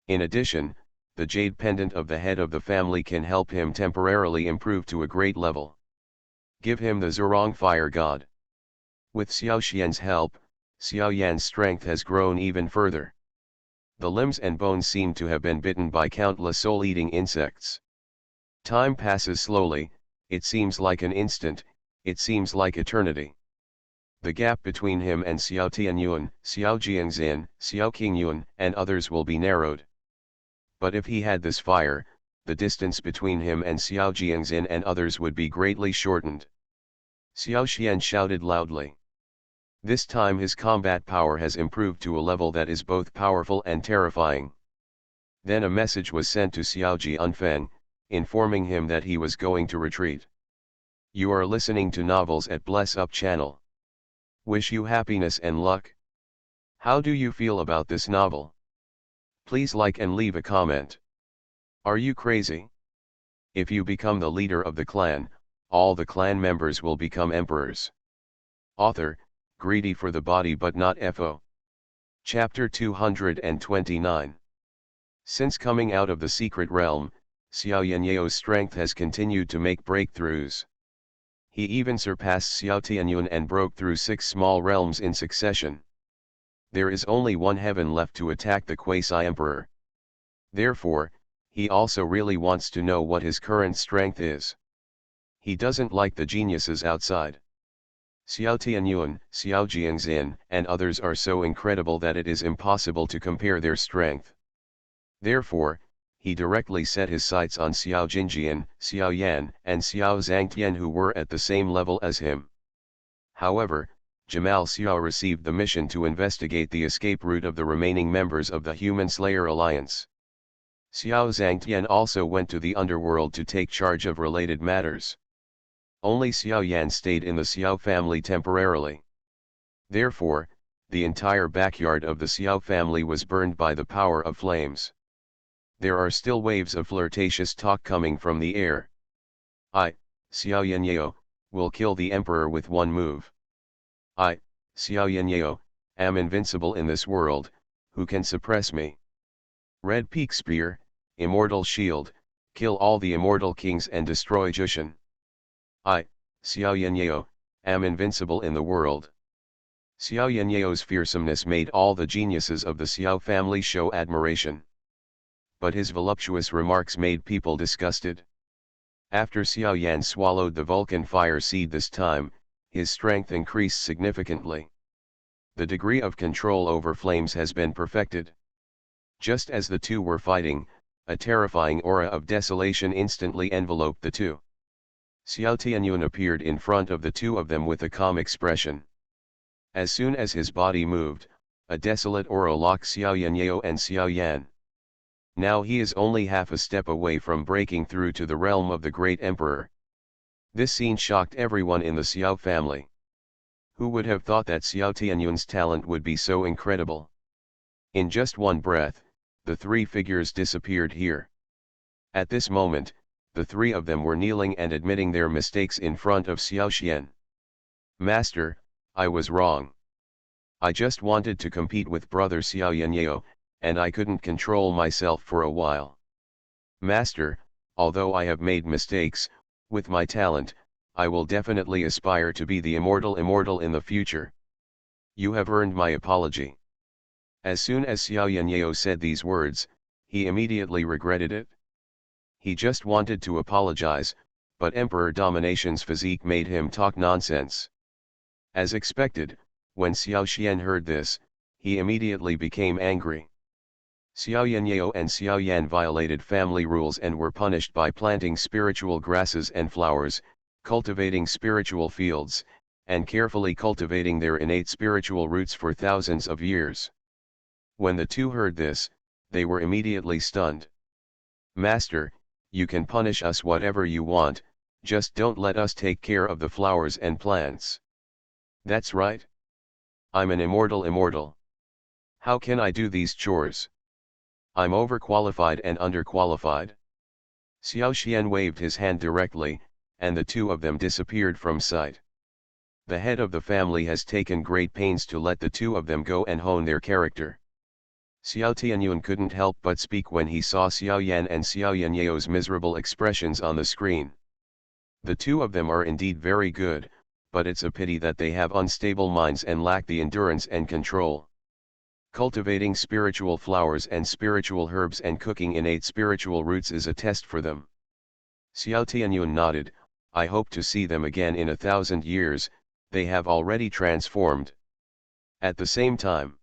In addition, the jade pendant of the head of the family can help him temporarily improve to a great level. Give him the Zhurong fire god. With Xiao Xian's help, Xiao Yan's strength has grown even further. The limbs and bones seem to have been bitten by countless soul-eating insects. Time passes slowly, it seems like an instant, it seems like eternity. The gap between him and Xiao Tianyuan, Xiao Jiangxin, Xiao Qingyuan, and others will be narrowed. But if he had this fire, the distance between him and Xiao Jiangxin and others would be greatly shortened. Xiao Xian shouted loudly. This time his combat power has improved to a level that is both powerful and terrifying. Then a message was sent to Xiao Jianfeng, informing him that he was going to retreat. You are listening to Novels at Bless Up channel. Wish you happiness and luck. How do you feel about this novel? Please like and leave a comment. Are you crazy? If you become the leader of the clan, all the clan members will become emperors. Author, greedy for the body but not FO. Chapter 229. Since coming out of the secret realm, Xiao Yanyao's strength has continued to make breakthroughs. He even surpassed Xiao Tianyuan and broke through 6 small realms in succession. There is only one heaven left to attack the quasi-emperor. Therefore, he also really wants to know what his current strength is. He doesn't like the geniuses outside. Xiao Tianyuan, Xiao Jiangxin, and others are so incredible that it is impossible to compare their strength. Therefore, he directly set his sights on Xiao Jinjian, Xiao Yan, and Xiao Zhangtian who were at the same level as him. However, Jamal Xiao received the mission to investigate the escape route of the remaining members of the Human Slayer Alliance. Xiao Zhangtian also went to the underworld to take charge of related matters. Only Xiao Yan stayed in the Xiao family temporarily. Therefore, the entire backyard of the Xiao family was burned by the power of flames. There are still waves of flirtatious talk coming from the air. I, Xiao Yanyo, will kill the emperor with one move. I, Xiao Yanyo, am invincible in this world, who can suppress me? Red Peak Spear, Immortal Shield, kill all the immortal kings and destroy Jushan. I, Xiao Yanyo, am invincible in the world. Xiao Yanyo's fearsomeness made all the geniuses of the Xiao family show admiration. But his voluptuous remarks made people disgusted. After Xiao Yan swallowed the Vulcan fire seed this time, his strength increased significantly. The degree of control over flames has been perfected. Just as the two were fighting, a terrifying aura of desolation instantly enveloped the two. Xiao Tianyun appeared in front of the two of them with a calm expression. As soon as his body moved, a desolate aura locked Xiao Yanyao and Xiao Yan. Now he is only half a step away from breaking through to the realm of the great emperor. This scene shocked everyone in the Xiao family. Who would have thought that Xiao Tianyun's talent would be so incredible? In just one breath, the three figures disappeared here. At this moment, the three of them were kneeling and admitting their mistakes in front of Xiao Xian. Master, I was wrong. I just wanted to compete with brother Xiao Yanyao, and I couldn't control myself for a while. Master, although I have made mistakes, with my talent, I will definitely aspire to be the immortal in the future. You have earned my apology. As soon as Xiao Yanyao said these words, he immediately regretted it. He just wanted to apologize, but Emperor Domination's physique made him talk nonsense. As expected, when Xiao Xian heard this, he immediately became angry. Xiao Yanyao and Xiao Yan violated family rules and were punished by planting spiritual grasses and flowers, cultivating spiritual fields, and carefully cultivating their innate spiritual roots for thousands of years. When the two heard this, they were immediately stunned. Master, you can punish us whatever you want, just don't let us take care of the flowers and plants. That's right. I'm an immortal. How can I do these chores? I'm overqualified and underqualified. Xiao Xian waved his hand directly, and the two of them disappeared from sight. The head of the family has taken great pains to let the two of them go and hone their character. Xiao Tianyun couldn't help but speak when he saw Xiao Yan and Xiao Yanyao's miserable expressions on the screen. The two of them are indeed very good, but it's a pity that they have unstable minds and lack the endurance and control. Cultivating spiritual flowers and spiritual herbs and cooking innate spiritual roots is a test for them. Xiao Tianyun nodded, I hope to see them again in 1,000 years, they have already transformed. At the same time,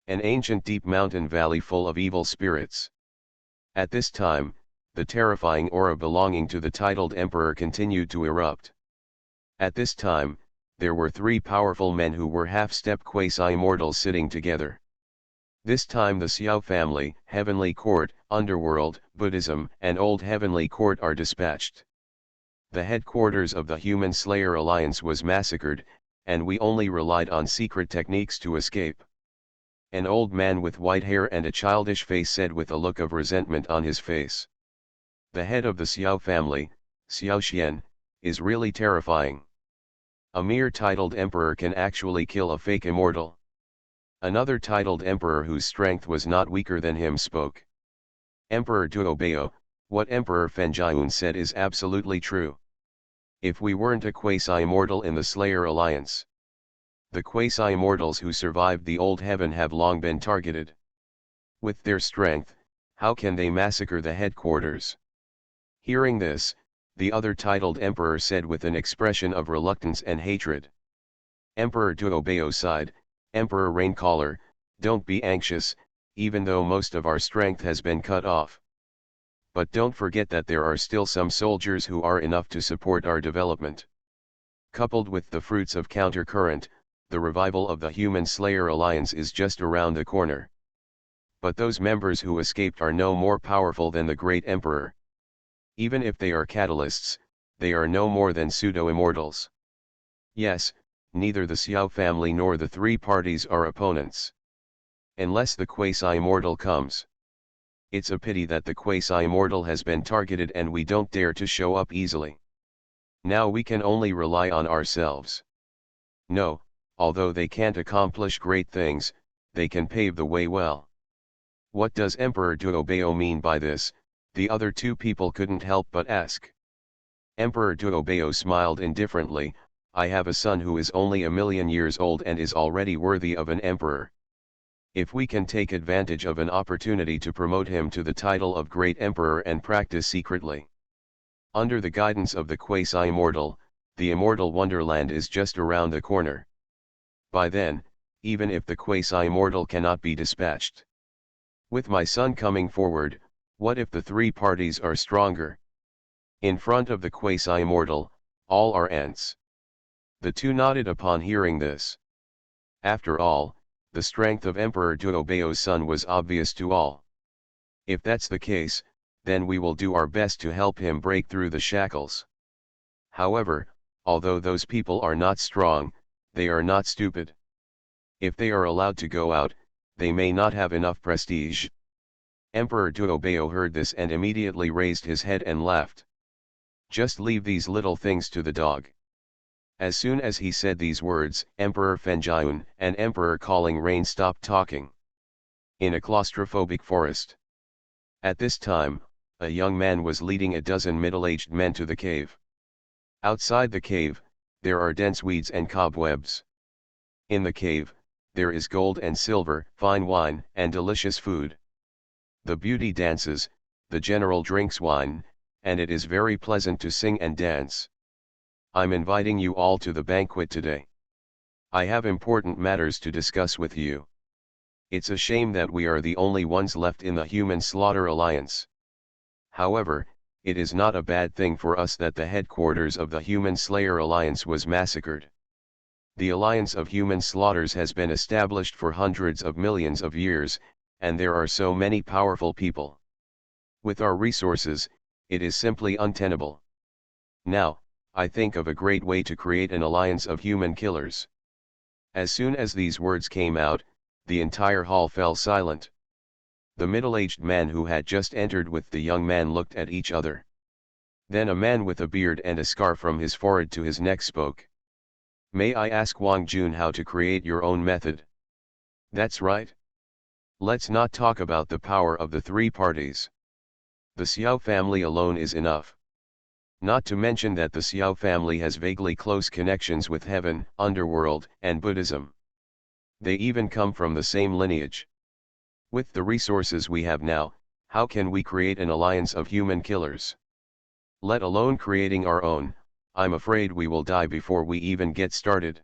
an ancient deep mountain valley full of evil spirits. At this time, the terrifying aura belonging to the titled emperor continued to erupt. At this time, there were three powerful men who were half-step quasi-immortals sitting together. This time the Xiao family, Heavenly Court, Underworld, Buddhism, and Old Heavenly Court are dispatched. The headquarters of the Human Slayer Alliance was massacred, and we only relied on secret techniques to escape. An old man with white hair and a childish face said with a look of resentment on his face. The head of the Xiao family, Xiao Xian, is really terrifying. A mere titled emperor can actually kill a fake immortal. Another titled emperor whose strength was not weaker than him spoke. Emperor Duobao, what Emperor Fenjiun said is absolutely true. If we weren't a quasi-immortal in the Slayer Alliance, the quasi-immortals who survived the Old Heaven have long been targeted. With their strength, how can they massacre the headquarters? Hearing this, the other titled emperor said with an expression of reluctance and hatred. Emperor Duobao sighed, Emperor Raincaller, don't be anxious, even though most of our strength has been cut off. But don't forget that there are still some soldiers who are enough to support our development. Coupled with the fruits of countercurrent, the revival of the Human Slayer Alliance is just around the corner. But those members who escaped are no more powerful than the Great Emperor. Even if they are catalysts, they are no more than pseudo-immortals. Yes, neither the Xiao family nor the three parties are opponents. Unless the quasi-immortal comes. It's a pity that the quasi-immortal has been targeted and we don't dare to show up easily. Now we can only rely on ourselves. No, although they can't accomplish great things, they can pave the way well. What does Emperor Duobao mean by this? The other two people couldn't help but ask. Emperor Duobao smiled indifferently. I have a son who is only 1,000,000 years old and is already worthy of an emperor. If we can take advantage of an opportunity to promote him to the title of Great Emperor and practice secretly. Under the guidance of the quasi-immortal, the immortal wonderland is just around the corner. By then, even if the quasi-immortal cannot be dispatched. With my son coming forward, what if the three parties are stronger? In front of the quasi-immortal, all are ants. The two nodded upon hearing this. After all, the strength of Emperor Duobao's son was obvious to all. If that's the case, then we will do our best to help him break through the shackles. However, although those people are not strong, they are not stupid. If they are allowed to go out, they may not have enough prestige. Emperor Duobao heard this and immediately raised his head and laughed. Just leave these little things to the dog. As soon as he said these words, Emperor Fenjiun and Emperor Calling Rain stopped talking. In a claustrophobic forest. At this time, a young man was leading a dozen middle-aged men to the cave. Outside the cave, there are dense weeds and cobwebs. In the cave, there is gold and silver, fine wine, and delicious food. The beauty dances, the general drinks wine, and it is very pleasant to sing and dance. I'm inviting you all to the banquet today. I have important matters to discuss with you. It's a shame that we are the only ones left in the Human Slaughter Alliance. However, it is not a bad thing for us that the headquarters of the Human Slayer Alliance was massacred. The Alliance of Human Slaughters has been established for hundreds of millions of years, and there are so many powerful people. With our resources, it is simply untenable. Now, I think of a great way to create an alliance of human killers. As soon as these words came out, the entire hall fell silent. The middle-aged man who had just entered with the young man looked at each other. Then a man with a beard and a scar from his forehead to his neck spoke. May I ask Wang Jun how to create your own method? That's right. Let's not talk about the power of the three parties. The Xiao family alone is enough. Not to mention that the Xiao family has vaguely close connections with heaven, underworld, and Buddhism. They even come from the same lineage. With the resources we have now, how can we create an alliance of human killers? Let alone creating our own, I'm afraid we will die before we even get started.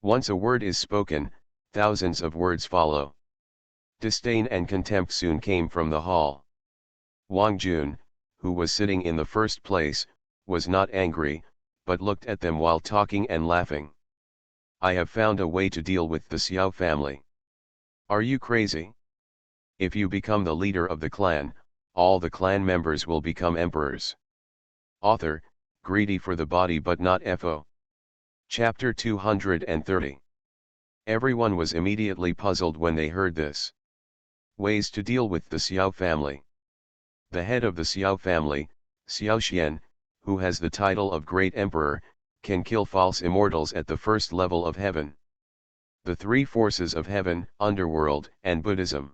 Once a word is spoken, thousands of words follow. Disdain and contempt soon came from the hall. Wang Jun, who was sitting in the first place, was not angry, but looked at them while talking and laughing. I have found a way to deal with the Xiao family. Are you crazy? If you become the leader of the clan, all the clan members will become emperors. Author, greedy for the body but not FO. Chapter 230. Everyone was immediately puzzled when they heard this. Ways to deal with the Xiao family. The head of the Xiao family, Xiao Xian, who has the title of Great Emperor, can kill false immortals at the first level of heaven. The three forces of heaven, underworld, and Buddhism.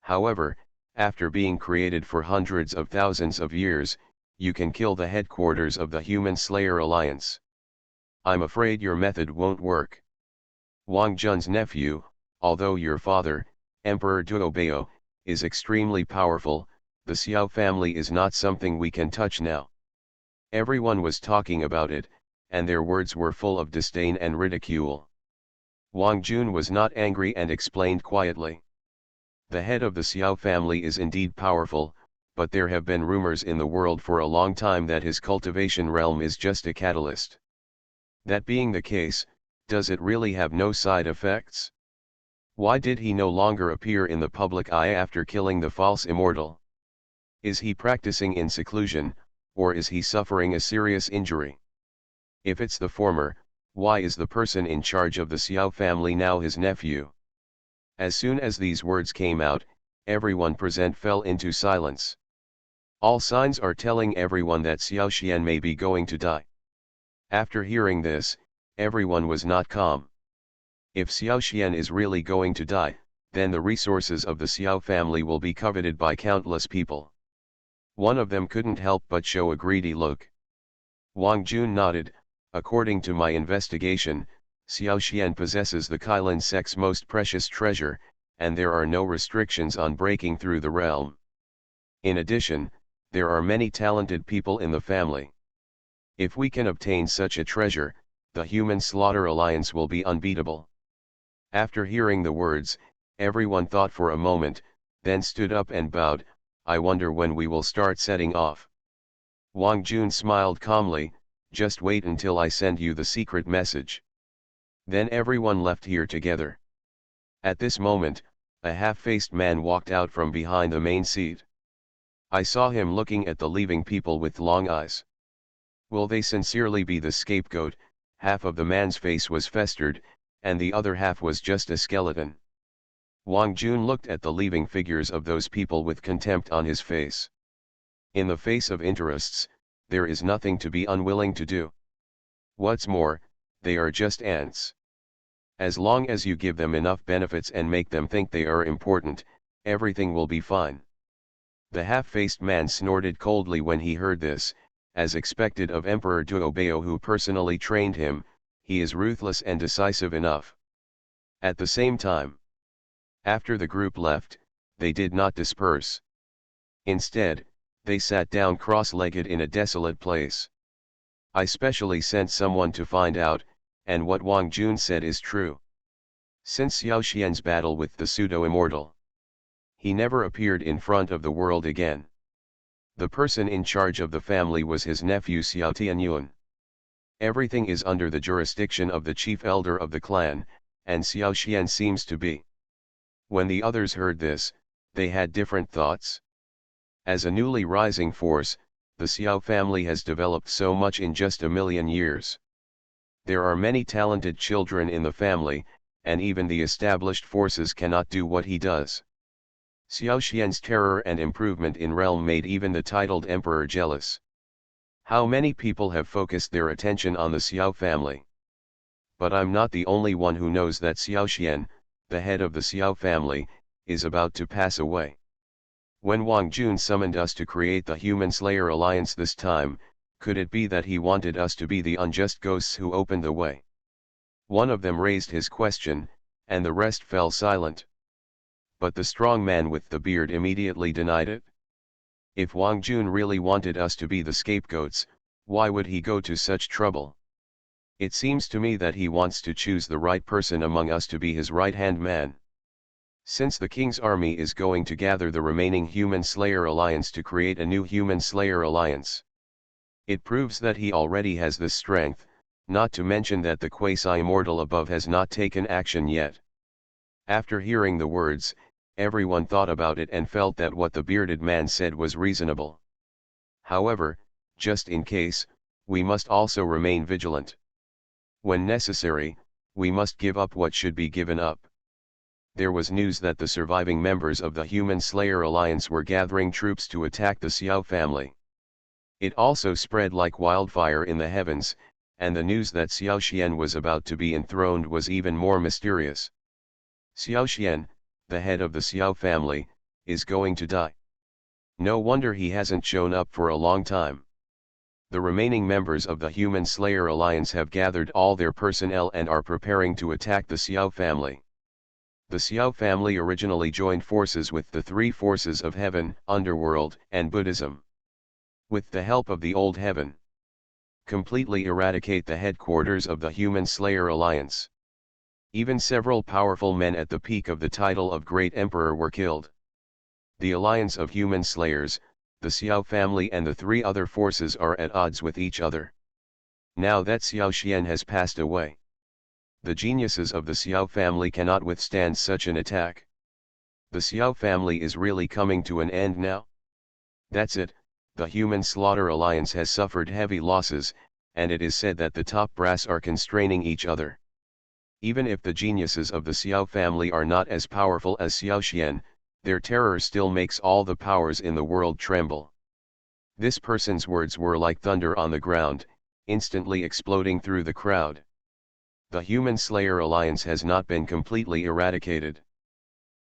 However, after being created for hundreds of thousands of years, you can kill the headquarters of the Human Slayer Alliance. I'm afraid your method won't work. Wang Jun's nephew, although your father, Emperor Duobao, is extremely powerful, the Xiao family is not something we can touch now. Everyone was talking about it, and their words were full of disdain and ridicule. Wang Jun was not angry and explained quietly. The head of the Xiao family is indeed powerful, but there have been rumors in the world for a long time that his cultivation realm is just a catalyst. That being the case, does it really have no side effects? Why did he no longer appear in the public eye after killing the false immortal? Is he practicing in seclusion, or is he suffering a serious injury? If it's the former, Why is the person in charge of the Xiao family now his nephew? As soon as these words came out, everyone present fell into silence. All signs are telling everyone that Xiao Xian may be going to die. After hearing this, everyone was not calm. If Xiao Xian is really going to die, then the resources of the Xiao family will be coveted by countless people. One of them couldn't help but show a greedy look. Wang Jun nodded. According to my investigation, Xiao Xian possesses the Kylin sect's most precious treasure, and there are no restrictions on breaking through the realm. In addition, there are many talented people in the family. If we can obtain such a treasure, the Human Slaughter Alliance will be unbeatable. After hearing the words, everyone thought for a moment, then stood up and bowed. I wonder when we will start setting off. Wang Jun smiled calmly. Just wait until I send you the secret message. Then everyone left here together. At this moment, a half-faced man walked out from behind the main seat. I saw him looking at the leaving people with long eyes. Will they sincerely be the scapegoat? Half of the man's face was festered, and the other half was just a skeleton. Wang Jun looked at the leaving figures of those people with contempt on his face. In the face of interests, there is nothing to be unwilling to do. What's more, they are just ants. As long as you give them enough benefits and make them think they are important, everything will be fine. The half-faced man snorted coldly when he heard this. As expected of Emperor Duobao, who personally trained him, he is ruthless and decisive enough. At the same time, after the group left, they did not disperse. Instead, they sat down cross-legged in a desolate place. I specially sent someone to find out, and what Wang Jun said is true. Since Xiao Xian's battle with the pseudo-immortal, he never appeared in front of the world again. The person in charge of the family was his nephew Xiao Tianyuan. Everything is under the jurisdiction of the chief elder of the clan, and Xiao Xian seems to be. When the others heard this, they had different thoughts. As a newly rising force, the Xiao family has developed so much in just a million years. There are many talented children in the family, and even the established forces cannot do what he does. Xiao Xian's terror and improvement in realm made even the titled emperor jealous. How many people have focused their attention on the Xiao family? But I'm not the only one who knows that Xiao Xian, the head of the Xiao family, is about to pass away. When Wang Jun summoned us to create the Human Slayer Alliance this time, could it be that he wanted us to be the unjust ghosts who opened the way? One of them raised his question, and the rest fell silent. But the strong man with the beard immediately denied it. If Wang Jun really wanted us to be the scapegoats, why would he go to such trouble? It seems to me that he wants to choose the right person among us to be his right-hand man. Since the king's army is going to gather the remaining Human Slayer Alliance to create a new Human Slayer Alliance, it proves that he already has this strength, not to mention that the quasi-immortal above has not taken action yet. After hearing the words, everyone thought about it and felt that what the bearded man said was reasonable. However, just in case, we must also remain vigilant. When necessary, we must give up what should be given up. There was news that the surviving members of the Human Slayer Alliance were gathering troops to attack the Xiao family. It also spread like wildfire in the heavens, and the news that Xiao Xian was about to be enthroned was even more mysterious. Xiao Xian, the head of the Xiao family, is going to die. No wonder he hasn't shown up for a long time. The remaining members of the Human Slayer Alliance have gathered all their personnel and are preparing to attack the Xiao family. The Xiao family originally joined forces with the three forces of heaven, underworld, and Buddhism. With the help of the old heaven, completely eradicate the headquarters of the Human Slayer Alliance. Even several powerful men at the peak of the title of Great Emperor were killed. The alliance of human slayers, the Xiao family and the three other forces are at odds with each other. Now that Xiao Xian has passed away, the geniuses of the Xiao family cannot withstand such an attack. The Xiao family is really coming to an end now. That's it, the Human Slaughter Alliance has suffered heavy losses, and it is said that the top brass are constraining each other. Even if the geniuses of the Xiao family are not as powerful as Xiao Xian, their terror still makes all the powers in the world tremble. This person's words were like thunder on the ground, instantly exploding through the crowd. The Human Slayer Alliance has not been completely eradicated.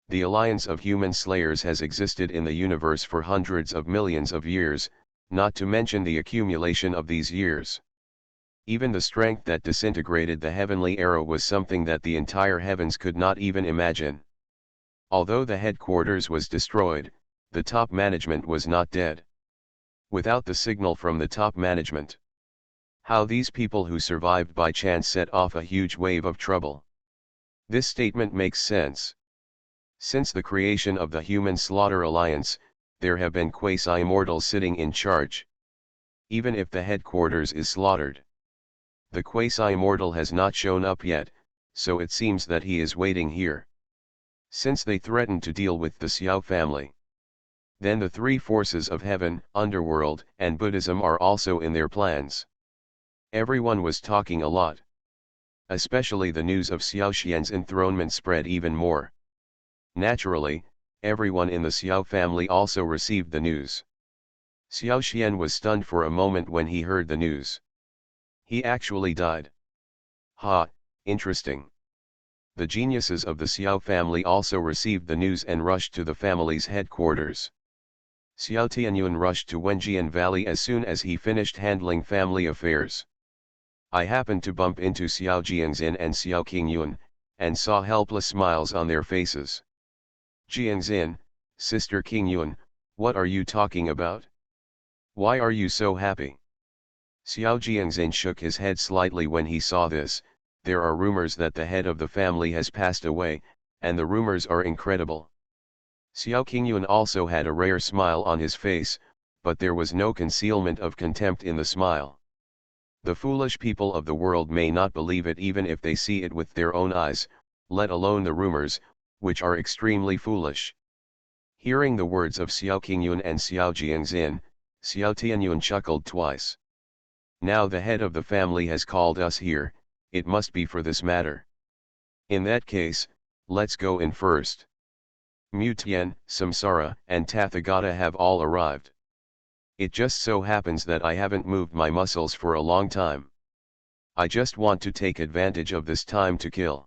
The alliance of human slayers has existed in the universe for hundreds of millions of years, not to mention the accumulation of these years. Even the strength that disintegrated the heavenly era was something that the entire heavens could not even imagine. Although the headquarters was destroyed, the top management was not dead. Without the signal from the top management, how these people who survived by chance set off a huge wave of trouble? This statement makes sense. Since the creation of the Human Slaughter Alliance, there have been quasi-immortals sitting in charge. Even if the headquarters is slaughtered, the quasi-immortal has not shown up yet, so it seems that he is waiting here. Since they threatened to deal with the Xiao family, then the three forces of heaven, underworld, and Buddhism are also in their plans. Everyone was talking a lot. Especially the news of Xiao Xian's enthronement spread even more. Naturally, everyone in the Xiao family also received the news. Xiao Xian was stunned for a moment when he heard the news. He actually died. Ha, interesting. The geniuses of the Xiao family also received the news and rushed to the family's headquarters. Xiao Tianyuan rushed to Wenjian Valley as soon as he finished handling family affairs. I happened to bump into Xiao Jiangxin and Xiao Qingyun, and saw helpless smiles on their faces. Jiangxin, Sister Qingyun, what are you talking about? Why are you so happy? Xiao Jiangxin shook his head slightly when he saw this. There are rumors that the head of the family has passed away, and the rumors are incredible. Xiao Qingyun also had a rare smile on his face, but there was no concealment of contempt in the smile. The foolish people of the world may not believe it even if they see it with their own eyes, let alone the rumors, which are extremely foolish. Hearing the words of Xiao Qingyun and Xiao Jiangxin, Xiao Tianyuan chuckled twice. Now the head of the family has called us here, it must be for this matter. In that case, let's go in first. Mutian, Samsara, and Tathagata have all arrived. It just so happens that I haven't moved my muscles for a long time. I just want to take advantage of this time to kill.